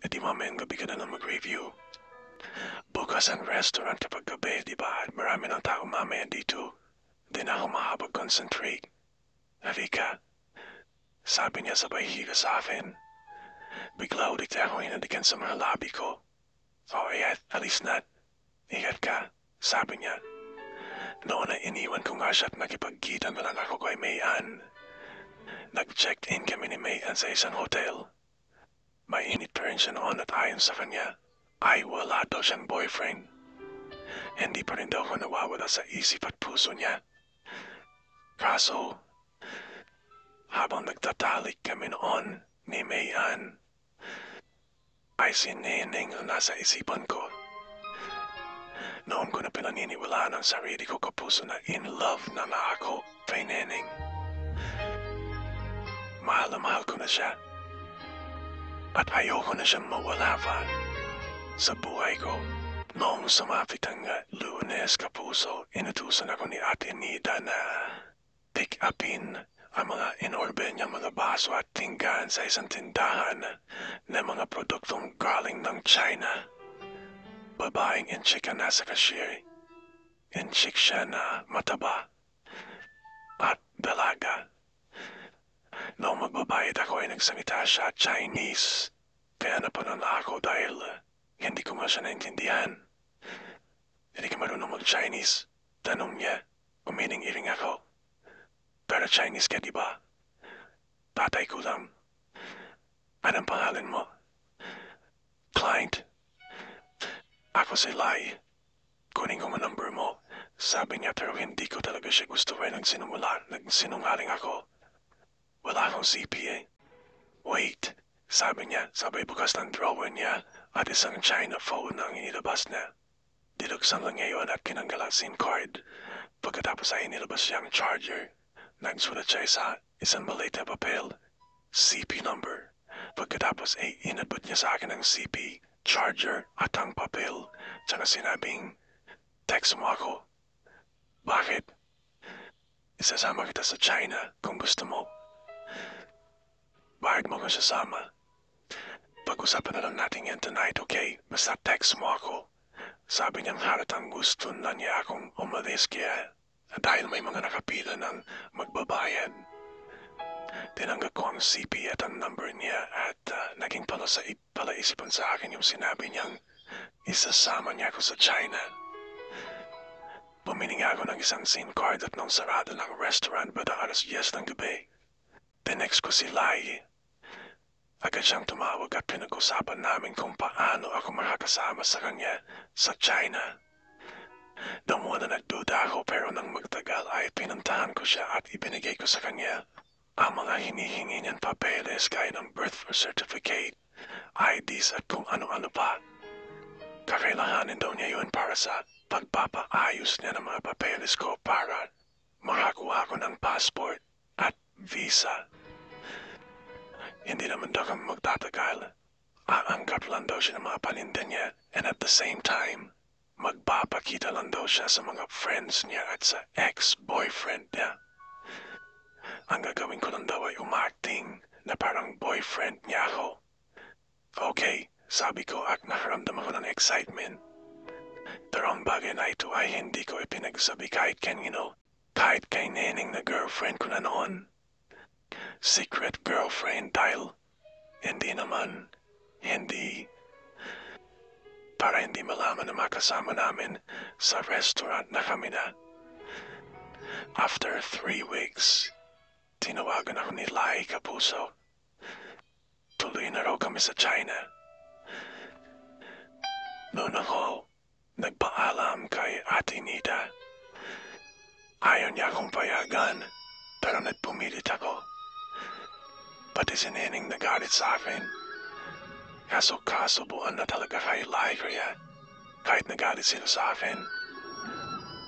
E di mamayang gabi ka na lang mag-review. Bukas ang restaurant kapag gabi, di ba? At marami ng tao mamaya dito. Di na ako makapag-concentrate. Halika. Sabi niya sabay higa sa akin. Bigla ulit ako hinadikan sa mga labi ko. Ayan, alis na. Ingat ka, sabi niya. Noon na iniwan ko nga siya at nakipagkita na lang ako kay Mayan. Nag-check-in kami ni Mayan sa isang hotel. Mainit pa rin siya noon at ayon sa kanya, ay wala daw siyang boyfriend. Hindi pa rin daw ako nawawala sa isip at puso niya. Kaso, habang nagtatalik kami noon ni Mayan, ay si Neneng ang nasa isipan ko. Noon ko na pinaniniwalaan ang sarili ko kapuso na in love na ako kay Neneng. Mahal na mahal ko na siya. At ayoko na siyang mawala pa sa buhay ko. Noong sumapit ang Lunes kapuso, inutusan ako ni Ate Nida na pick upin ang mga inorbe niyang mga baso at tinggan sa isang tindahan na mga produktong galing ng China. Babaeng inchik ang nasa cashier. Inchik siya na mataba at dalaga. Noong magbabayad ako ay nagsalita siya Chinese. Kaya napanala ako dahil hindi ko nga siya naintindihan. Hindi ka marunong mag-Chinese. Tanong niya, umining-iring ako. Pero Chinese ka diba? Tatay ko lang. Anong pangalan mo? Client. Ako si Lai. Kunin ko ang number mo. Sabi niya pero hindi ko talaga siya gusto kaya nagsinungaling ako. Wala akong CPA. Wait, sabi niya, sabay bukas ng drawer niya at isang China phone ang inilabas niya. Diluksan lang ngayon at kinanggal ang SIM card. Pagkatapos ay inilabas siya ang charger. Nagsulat siya sa isang maliit na papel. CP number. Pagkatapos ay inabot niya sa akin ang CP, charger at ang papel. Tsaka sinabing, text mo ako. Bakit? Isasama kita sa China kung gusto mo. Bakit mo ko sasama? Pag-usapan na lang natin yan tonight, okay? Basta text mo ako. Sabi niyang halatang gusto na niya akong umalis kaya dahil may mga nakapila ng magbabayad. Tinanggap ko ang CP at ang number niya at naging palaisipan sa akin yung sinabi niyang isasama niya ako sa China. Bumili nga ako ng isang SIM card at nung sarado ng restaurant bada alas 10 ng gabi. Tinext ko si Lai. Agad siyang tumawag at pinag-usapan namin kung paano ako makakasama sa kanya sa China. Noong una nagduda ako pero nang magtagal ay pinuntahan ko siya at ibinigay ko sa kanya ang mga hinihingi niyang papeles gaya ng birth certificate, IDs at kung ano-ano pa. Kakailanganin daw niya yun para sa pagpapaayos niya ng mga papeles ko para makakuha ko ng passport at visa. Hindi naman daw kami magtatagal. Aangkat lang daw siya ng mga paninda niya and at the same time, magpapakita lang daw siya sa mga friends niya at sa ex-boyfriend niya. Ang gagawin ko lang daw ay umarting na parang boyfriend niya ako. Okay, sabi ko at nakaramdam ako ng excitement. Pero ang bagay na ito ay hindi ko ipinagsabi kahit kanino, kahit kay Neneng na girlfriend ko na noon. secret girlfriend dahil hindi naman, hindi, para hindi malaman na makasama namin sa restaurant na kami na. After 3 weeks, tinawagan ako ni Lai Kapuso. Tuloy na raw kami sa China. Noon ako, nagpaalam kay Ate Nita. Ayaw niya akong payagan, pero nagpumilit ako. Pati si Neneng nagalit sa akin. Kaso kasubuan na talaga kay Lai kaya kahit nagalit sila sa akin,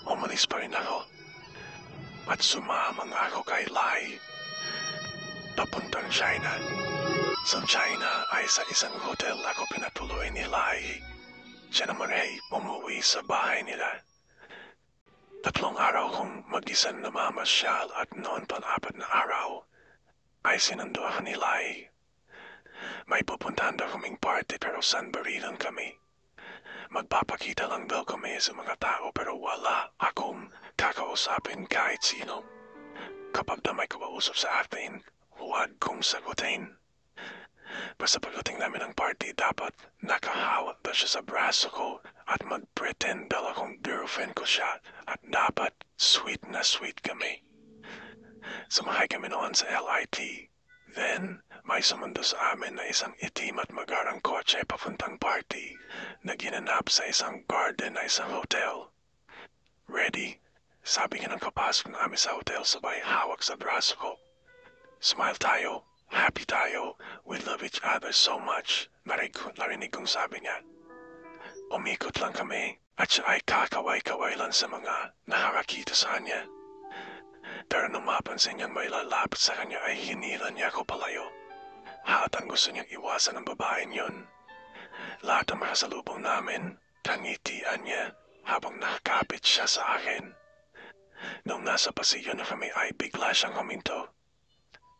umalis pa rin ako. At sumama nga ako kay Lai papuntang China. Sa China ay sa isang hotel ako pinatuloy ni Lai. Siya naman ay umuwi sa bahay nila. 3 araw kong mag-isa namamasyal at noon pang 4 na araw ay sinundo ako ni Lai. May pupuntahan daw kaming party pero San Barilan kami. Magpapakita lang daw kami sa mga tao pero wala akong kakausapin kahit sino. Kapag na may kausap sa atin, huwag kong sagutin. Basta pagdating namin ng party, dapat nakahawak daw siya sa braso ko at mag-pretend daw akong girlfriend ko siya at dapat sweet na sweet kami. Sumakay kami noon sa LRT. Then, may sumundo sa amin na isang itim at magarang kotse papuntang party na ginanap sa isang garden na isang hotel. Ready? Sabi niya nang kapasok namin sa hotel sabay hawak sa braso ko. Smile tayo. Happy tayo. We love each other so much. Narinig kong sabi niya. Umikot lang kami at siya ay kakaway-kaway lang sa mga nakakakita sa kanya. Pero nung mapansin niyang may lalapit sa kanya ay hinila niya ako palayo. Hatang gusto niyang iwasan ng babaeng yun. Lahat ng makasalubong namin, tangitian niya habang nakakapit siya sa akin. Nung nasa pasilyo na kami ay bigla siyang huminto.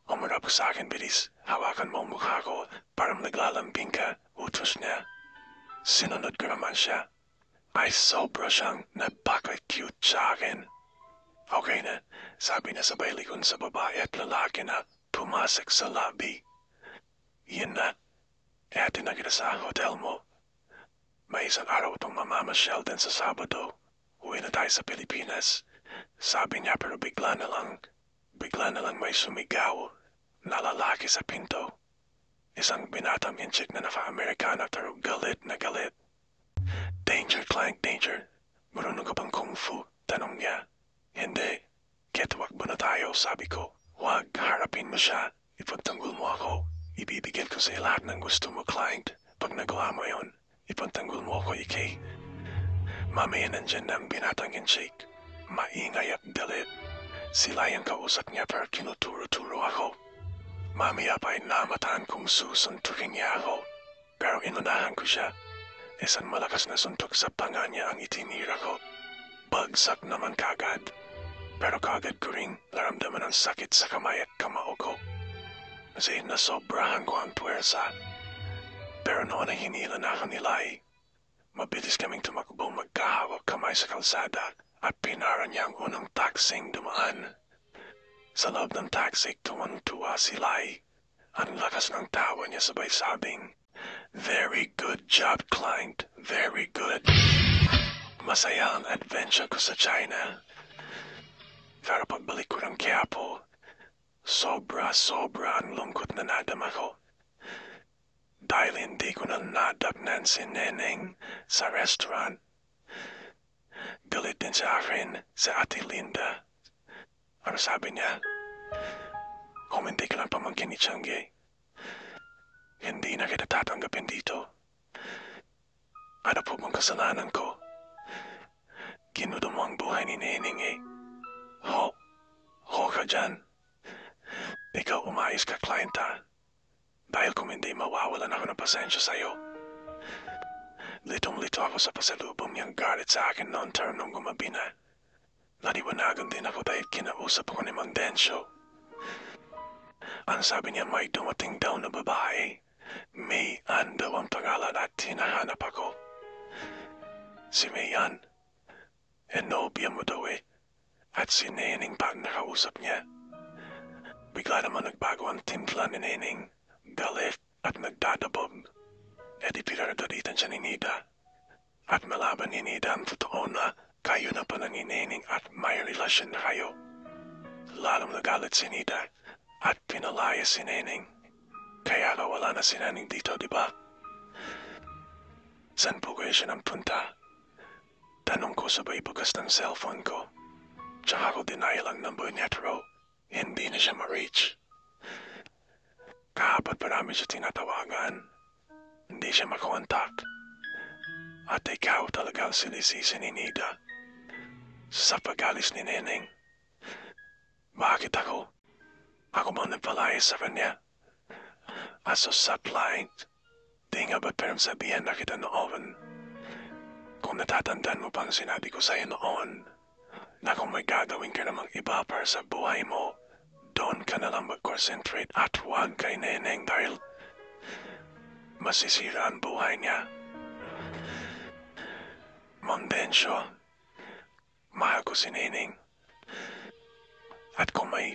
Umarap sa akin bilis, hawakan mo ang mukha ko, parang naglalambing ka, utos niya. Sinunod ko naman siya. Ay sobra siyang napaka-cute sa akin. Okay na, sabi niya sabay likon sa babae at lalaki na pumasok sa lobby. Yan na, etin na kita sa hotel mo. May isang araw itong mamamasyal din sa Sabado. Uwi na tayo sa Pilipinas. Sabi niya pero bigla na lang may sumigaw na lalaki sa pinto. Isang binatang inchik na naka-Amerikana pero galit na galit. Danger, Clank, danger. Marunong ka bang kung fu? Tanong niya. Hindi. Kaya wag ba na tayo, sabi ko. Wag, harapin mo siya. Ipagtanggol mo ako. Ibibigay ko sa lahat ng gusto mo, Clank. Pag nagawa mo yon, ipagtanggol mo ako, Iki. Mamaya nandyan na ang binatang inchik. Maingay at galit. Sila yung kausap niya pero kinuturo-turo ako. Mamaya pa ay namataan kong susuntukin niya ako. Pero inunahan ko siya. Isang malakas na suntok sa panga niya ang itinira ko. Bagsak naman kagad. Pero kagad ko ring naramdaman ang sakit sa kamay at kamao ko. Kasi nasobrahan ko ang puwersa. Pero noon ay hinila na ako ni Lai. Mabilis kaming tumakbo magkahawak kamay sa kalsada at pinara niya ang unang taksing dumaan. Sa loob ng taxi, tuwang-tuwa si Lai. Ang lakas ng tawa niya sabay sabing, "Very good job, client. Very good." Masaya ang adventure ko sa China. Pero pagbalik ko ng Quiapo, sobra ang lungkot na nadama ko. Dahil hindi ko na nadaknan si Neneng sa restaurant. Galit din sa akin sa Ate Linda. Ano sabi niya? Kung hindi ka lang pamangkin ni Changi, hindi na kita tatanggapin dito. Ano po bang kasalanan ko? Ginudo mo ang buhay ni Neneng eh. Ho ka dyan. Ikaw umayos ka, klienta. Dahil kung hindi mawawalan ako ng pasensya sa'yo. Litong-lito ako sa pasalubong niyang galit sa akin noon nung gumabi na. Naliwanagan din ako dahil kinausap ako ni Mang Densyo. Ang sabi niya may dumating daw na babae. Mayan daw ang pangalan at hinahanap ako. Si Mayan. Nobya mo daw eh. At si Neneng pa ang nakausap niya. Bigla naman nagbago ang timpla ni Neneng. Galit at nagdadabog. E di pinagalitan siya ni Nida. At malaban ni Nida ang totoo na kayo na pala ni Neneng at may relasyon na kayo. Lalong nagalit si Nida at pinalaya si Neneng. Kaya wala na si Neneng dito, di ba? Saan po kayo siya nang punta? Tanong ko sabay bukas ng cellphone ko. Tsaka ko denial ang number niya pero hindi na siya ma-reach. Kahapat parami siya tinatawagan. Hindi siya makontak. At ikaw talaga ang sinisisi ni Nida sa pag-alis ni Neneng. Bakit ako? Ako bang nagpalaya sa kanya? As a satellite, di nga ba't parang sabihan na kita noon? Kung natatandaan mo pang sinabi ko sa'yo noon, na kung may gagawin ka namang iba para sa buhay mo, doon ka na lang mag-concentrate at huwag kay Neneng dahil masisira ang buhay niya. Mondencio, mahal ko si Neneng. At kung may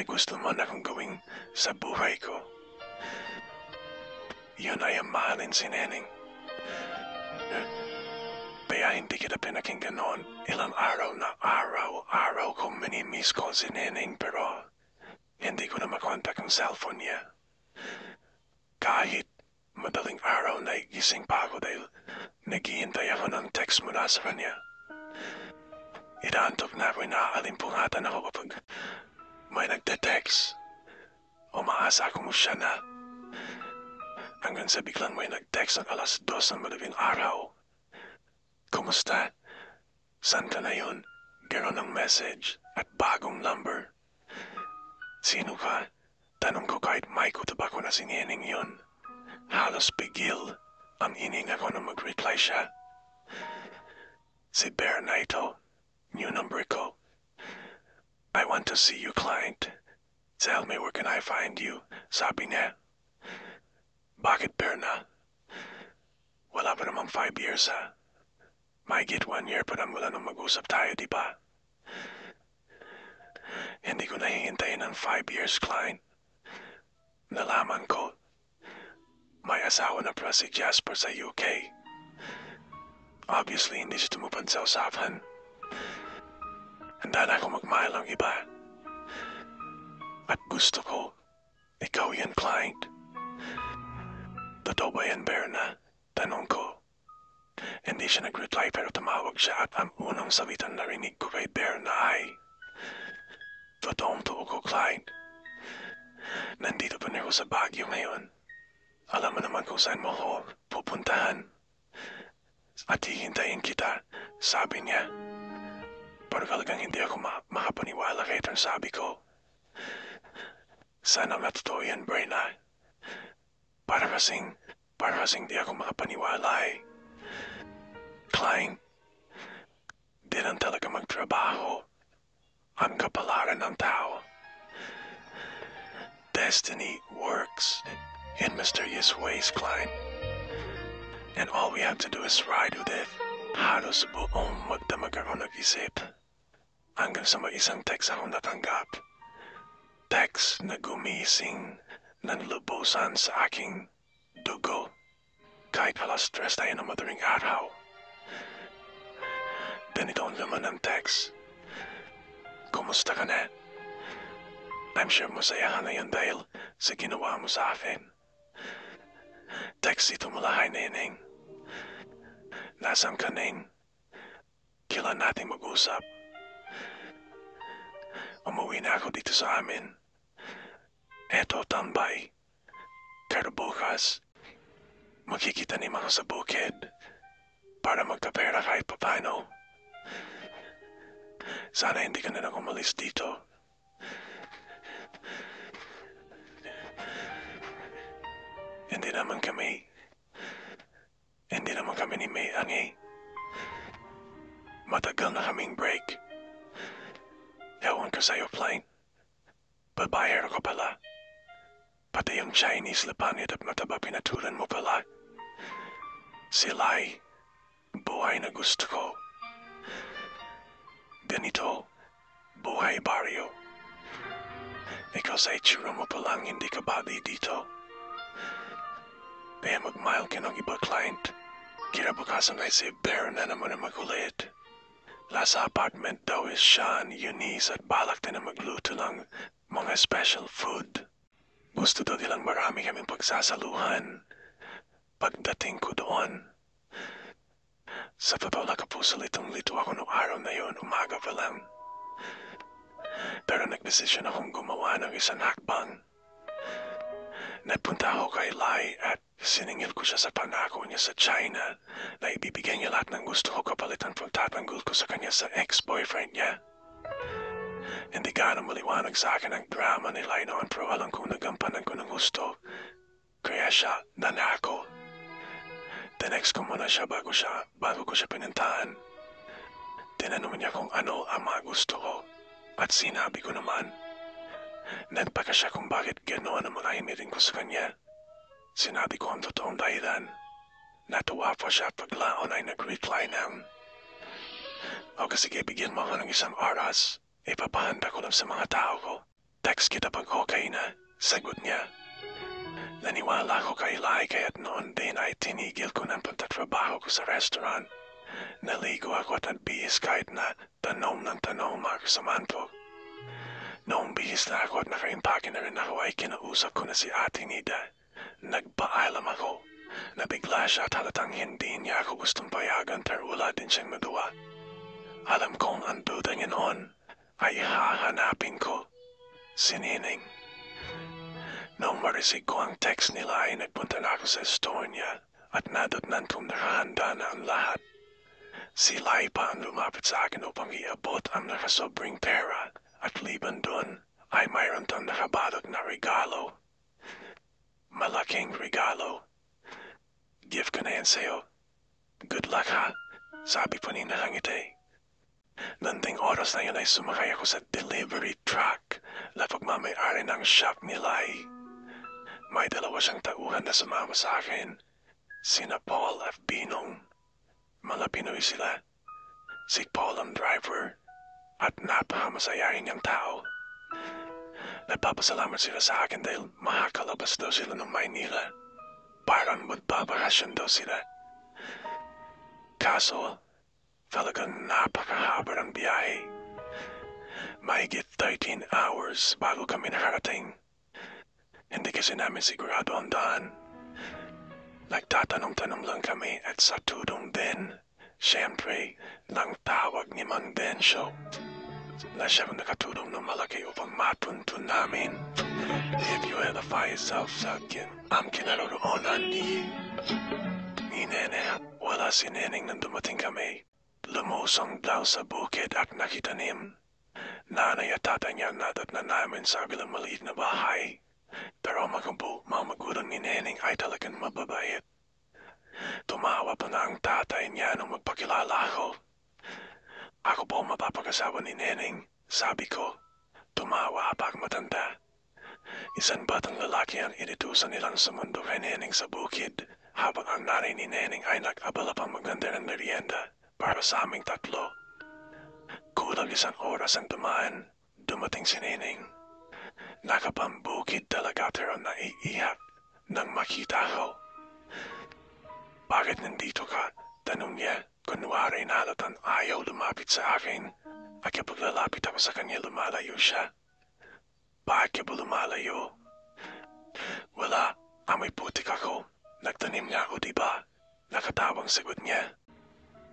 gusto mo na akong gawing sa buhay ko, yun ay ang mahalin si Neneng. Kaya hindi kita pinakinggan noon. Ilang araw na araw kong minimiss ko si Neneng pero hindi ko na makontak ang cellphone niya. Kahit madaling araw na gising pa ako dahil naghihintay ako ng text mula sa kanya. Inaantok na ako, inaalimpungatan ako kapag may nagte-text. Umaasa ako mo siya na. Hanggang sa biglang may nag-text ng 2:00 ng madaling araw. Kumusta? San ka na yun? Ganon ang message at bagong number. Sino ka? Tanong ko kahit may kutabak ko na si Neneng yun. Halos bigil ang hininga ko na mag-reply siya. Si Berna ito. New number ko. I want to see you, client. Tell me where can I find you? Sabi niya. Bakit, Berna? Wala pa namang 5 years, ha? Mahigit 1 year pa na mula nung mag-usap tayo, di ba? Hindi ko nahihintayin ng 5 years, client. Nalaman ko, may asawa na pala si Jasper sa UK. Obviously, hindi siya tumupad sa usapan. Handa na ako magmahal ng iba. At gusto ko, ikaw yan, client. Totoo ba yan, Berna? Tanong ko. Hindi siya nag-reply pero tumawag siya at ang unang salitan na rinig ko kay Berna ay, totoong tuo ko, client. Nandito pa niyo sa Baguio ngayon. Alam mo naman kung saan mo ko pupuntahan. At hihintayin kita, sabi niya. Pero talagang hindi ako makapaniwala kahit ang sabi ko. Sana matotoo yan, Berna. Para kasing di ako makapaniwala eh. Klein, di lang talaga magtrabaho. Ang kapalaran ng tao. Destiny works in mysterious ways, Klein. And all we have to do is ride with it. Halos buong magdamag ako nag-isip. Hanggang sa may isang text akong natanggap. Text na gumising ng lubusan sa aking dugo. Kahit pala stress tayo ng madaling araw. Ganito ang laman ng text. Kumusta ka na? I'm sure masaya ka na yun dahil sa ginawa mo sa akin. Text ito mula kay Neneng. Nasaan ka, Neng? Kailan natin mag-usap? Umuwi na ako dito sa amin. Eto, tambay. Pero bukas, makikita ni mga sa bukid para magkapera kahit papano. Sana hindi ka na lang umalis dito. Hindi naman kami ni May Angie. Matagal na kaming break. Ewan ko sa'yo, Plain. Babayero ko pala. Pati yung Chinese lapanit at mataba pinatulan mo pala. Sila'y buhay na gusto ko. Ganito, buhay baryo. Ikaw sa itsura mo pa lang hindi ka bagay dito. Kaya mag-mile ka ng iba client. Kinabukasan ay si Bear na naman ang magulit. Lasa apartment daw is siya ni Eunice at balak din na magluto ng mga special food. Gusto daw nilang marami kaming pagsasaluhan. Pagdating ko doon, sa totoo lang kapuso litong-lito ako noong araw na yun, umaga pa lang. Pero nagdesisyon akong gumawa ng isang hakbang. Nagpunta ako kay Lai at siningil ko siya sa pangako niya sa China na ibibigay niya lahat ng gusto ko kapalitan pagtatanggol ko sa kanya sa ex-boyfriend niya. Hindi gaano maliwanag sa akin ang drama ni Lai noon pero alam kong nagampanan ko ng gusto. Kaya siya nanako. Tinext ko muna siya bago ko siya pinuntahan. Tinanong niya kung ano ang mga gusto ko at sinabi ko naman. Nagpaka siya kung bakit ganoon ang mga hiniling ko sa kanya. Sinabi ko ang totoong dahilan. Natuwa pa siya paglaon ay nag-reply ng, "O sige, bigyan mo ako ng isang oras. Ipapahanda ko lang sa mga tao ko. Text kita pag okay na." Sagot niya. Naniwala ko kay Lai kaya't noon din ay tinigil ko ng pagtatrabaho ko sa restaurant. Naligo ako at nagbihis kahit na tanom ng tanom mga kasamahan ko. Noong bihis na ako at nakaimpake na rin ako ay kinausap ko na si Ate Nida. Nagpaalam ako. Nabigla siya at halatang hindi niya ako gustong payagan pero wala din siyang magawa. Alam kong ang duda niya noon ay hahanapin ko si Nining. Noong marisig ko ang text nila ay nagpunta na ako sa store niya at nadatnan kong nakahanda na ang lahat. Si Lai pa ang lumapit sa akin upang iabot ang nakasobring pera at liban doon ay mayroon tong nakabalot na regalo. Malaking regalo. Gift ko na yan sa'yo. Good luck ha, sabi pa ni Nangiti. Landing oras na yun ay sumakay ako sa delivery truck na pagmamayari ng shop ni Lai. May dalawa siyang tauhan na sumama sa akin. Sina Paul at Binong. Mga Pinoy sila. Si Paul ang driver at napakamasayahin niyang tao. Nagpapasalamat sila sa akin dahil makakalabas daw sila ng Maynila. Parang magbabakasyon daw sila. Kaso, talagang napakahaba ang biyahe. Mahigit 13 hours bago kami nakarating. Hindi kasi namin sigurado ang daan. Nagtatanong-tanong lang kami at sa tudong din, siyempre, ng tawag ni Mang Densyo na siyang nakatulong ng malaki upang matuntun namin. If you edify yourself sa kinaroroonan ni Nene, wala si Neneng nang dumating kami. Lumusong daw sa bukid at nakitanim. Nanay at tatay niya nadatnan namin sa bilang maliit na bahay. Pero mga magulang ni Neneng ay talagang mababait. Tumawa pa na ang tatay niya nung magpakilala ako. Ako po mapapakasawa ni Neneng, sabi ko. Tumawa pa ang matanda. Isang batang lalaki ang inutusan nilang sa mundo kay Neneng sa bukid, habang ang nanay ni Neneng ay nag-abala pang maganda ng merienda para sa aming tatlo. Kulang isang oras ang dumaan, dumating si Neneng. Nakapambukid talaga pero naiiyak nang makita ko. Bakit nandito ka? Tanong niya. Kunwari na halatang ayaw lumapit sa akin. At kapag lalapit ako sa kanya, lumalayo siya. Bakit ka ba lumalayo? Wala, amoy putik ako. Nagtanim nga ako, diba? Nakatawang sagot niya.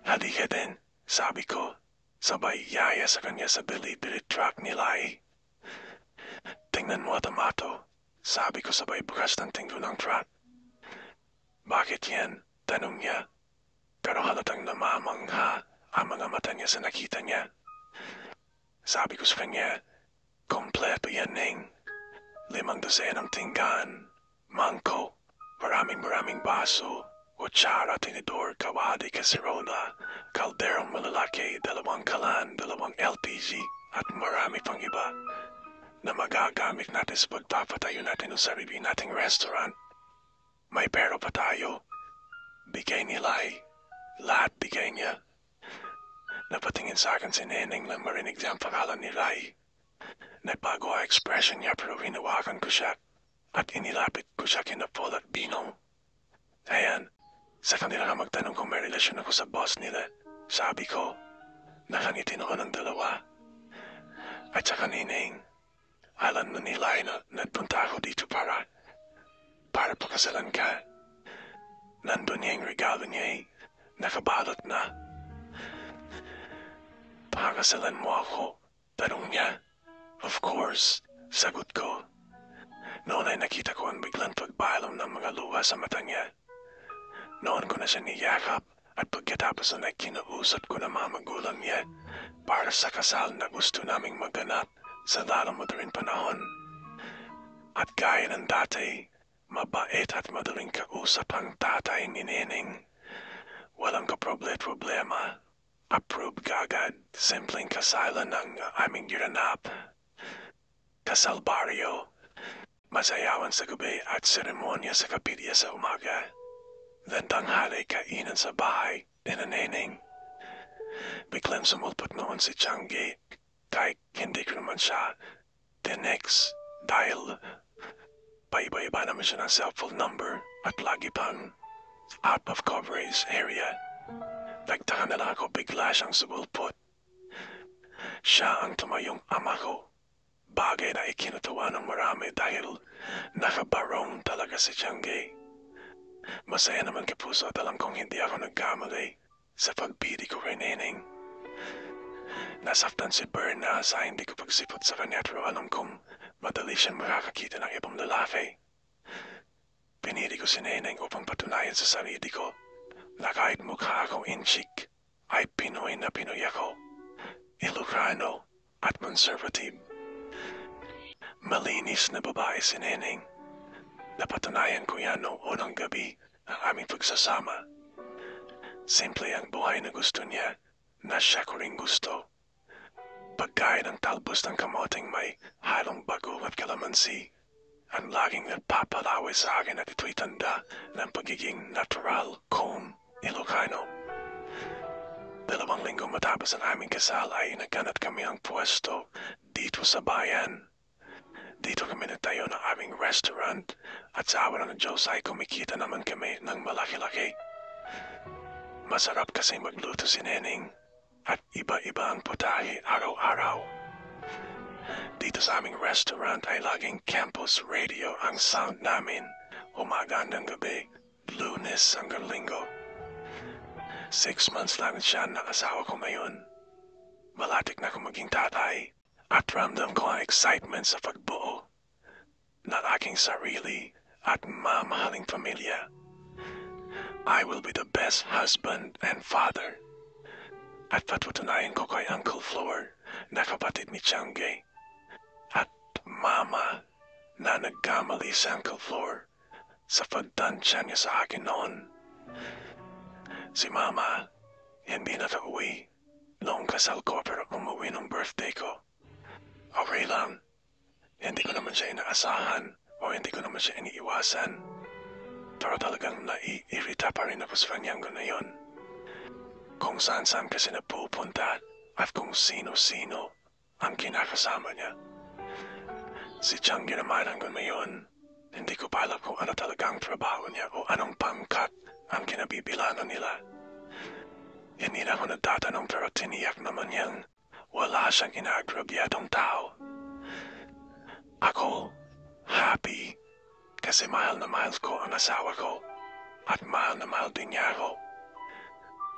Halika din, sabi ko. Sabay yaya sa kanya sa delivery truck ni Lai. Tingnan mo tomato, sabi ko sabay bukas ng tinglo ng truck. Bakit yan? Tanong niya. Pero halatang namamangha ang mga mata niya sa nakita niya. Sabi ko sa kanya, kompleto yan, Ning. 5 dosenang tinggan, mangkok, maraming baso, kutsara, tinidor, kawali, kaserola, kalderong malalaki, 2 kalan, 2 LPG, at marami pang iba na magagamit natin sa pagpapatayo natin ng sarili nating restaurant. May pera pa tayo. Bigay ni Lai. Lahat bigay niya. Napatingin sa akin si Neneng nang marinig niya ang pangalan ni Lai. Nagbago ang expression niya pero hinawakan ko siya at inilapit ko siya kina Paul at Binong. Ayan, sa kanila ka magtanong kung may relasyon ako sa boss nila. Sabi ko, nakangitin ako ng dalawa. At saka Nining, alam na nila na nagpunta ako dito para pakasalan ka. Nandun niya yung regalo niya nakabalot na. Pakasalan mo ako, tanong niya. Of course, sagot ko. Noon ay nakita ko ang biglang pagbalong ng mga luha sa mata niya. Noon ko na siya niyakap at pagkatapos ay kinausap ko ng mga magulang niya para sa kasal na gusto naming maganap sa lalong madaling panahon. At gaya ng dati, mabait at madaling kausap ang tatay ni Nining. Walang kaproblema. Approve kagad, simpleng kasalan ng aming giranap. Kasal baryo, masayawan sa gabi at seremonya sa kapilya sa umaga. Then tanghali kainan sa bahay ni Nining. Biglang sumulpot noon si Changi kahit hindi ko naman siya tinext dahil paiba-iba naman siya ng cellphone number at lagi pang out of coverage area. Nagtaka na lang ako bigla siyang sumulpot. Siya ang tumayong ama ko. Bagay na ikinutuwa ng marami dahil nakabarong talaga si Changi. Masaya naman kapuso at alam kong hindi ako nagkamali sa pagpili ko kay Nining. Nasaktan si Berna sa hindi ko pagsipot sa kanya pero alam kong madali siyang makakakita ng ibang lalaki. Pinili ko si Nining upang patunayan sa sarili ko na kahit mukha akong inchik ay Pinoy na Pinoy ako, Ilocano at conservative. Malinis na babae si Nining. Napatunayan ko yan noong unang gabi ng aming pagsasama. Simple ang buhay na gusto niya na siya ko rin gusto. Pagkain ng talbos ng kamoting may halong bagong at kalamansi. Ang laging nagpapalaway sa akin at ito'y tanda ng pagiging natural kong Ilocano. 2 linggo matapos ang aming kasal ay nagkanat kami ang pwesto dito sa bayan. Dito kami nagtayo ng aming restaurant at sa awa ng Diyos ay kumikita naman kami ng malaki-laki. Masarap kasi magluto si Nining at iba-iba ang putahe araw-araw. Dito sa aming restaurant ay laging campus radio ang sound namin umaga hanggang gabi, Lunes hanggang Linggo. 6 months lang siya na asawa ko ngayon. Malatik na akong maging tatay. At ramdam ko ang excitement sa pagbuo ng aking sarili at mamahaling pamilya. I will be the best husband and father. At patutunayan ko kay Uncle Flor na kapatid ni Changi. At Mama na nagkamali si Uncle Flor sa pagtansya niya sa akin noon. Si Mama hindi nakauwi noong kasal ko pero umuwi ng birthday ko. Okay lang. Hindi ko naman siya inaasahan o hindi ko naman siya iniiwasan. Pero talagang naiirita pa rin ako sa kanyang ganayon. Kung saan-saan kasi napupunta at kung sino-sino ang kinakasama niya. Si Changi naman hanggang ngayon, hindi ko pa alam kung ano talagang trabaho niya o anong pangkat ang kinabibilangan nila. Hindi na ako nagtatanong pero tiniyak naman niyang wala siyang inagrabyadong tao. Ako, happy, kasi mahal na mahal ko ang asawa ko at mahal na mahal din niya ako.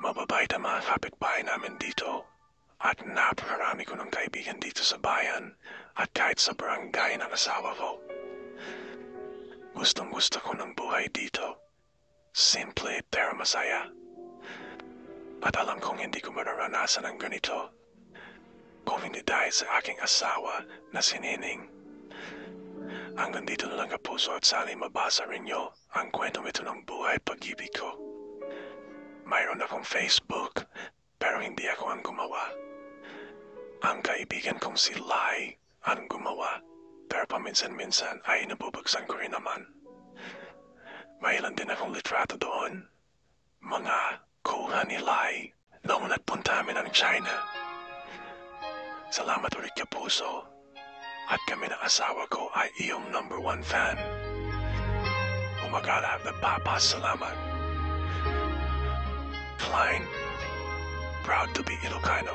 Mababait ang mga kapitbahay namin dito at napakarami ko ng kaibigan dito sa bayan at kahit sa barangay ng asawa ko. Gustong gusto ko ng buhay dito. Simple pero masaya. At alam kong hindi ko mararanasan ang ganito kung hindi dahil sa aking asawa na si Nining. Hanggang dito na lang kapuso at sana'y mabasa rin niyo ang kwento ito ng buhay pag-ibig ko. Mayroon akong Facebook pero hindi ako ang gumawa. Ang kaibigan kong si Lai ang gumawa pero paminsan-minsan ay nabubagsan ko rin naman. May ilan din akong litrato doon. Mga kuha ni Lai noong nagpunta kami ng China. Salamat ulit kapuso. At kami ng asawa ko ay iyong #1 fan. Oh my God, nagpapasalamat. Klein, proud to be Ilocano.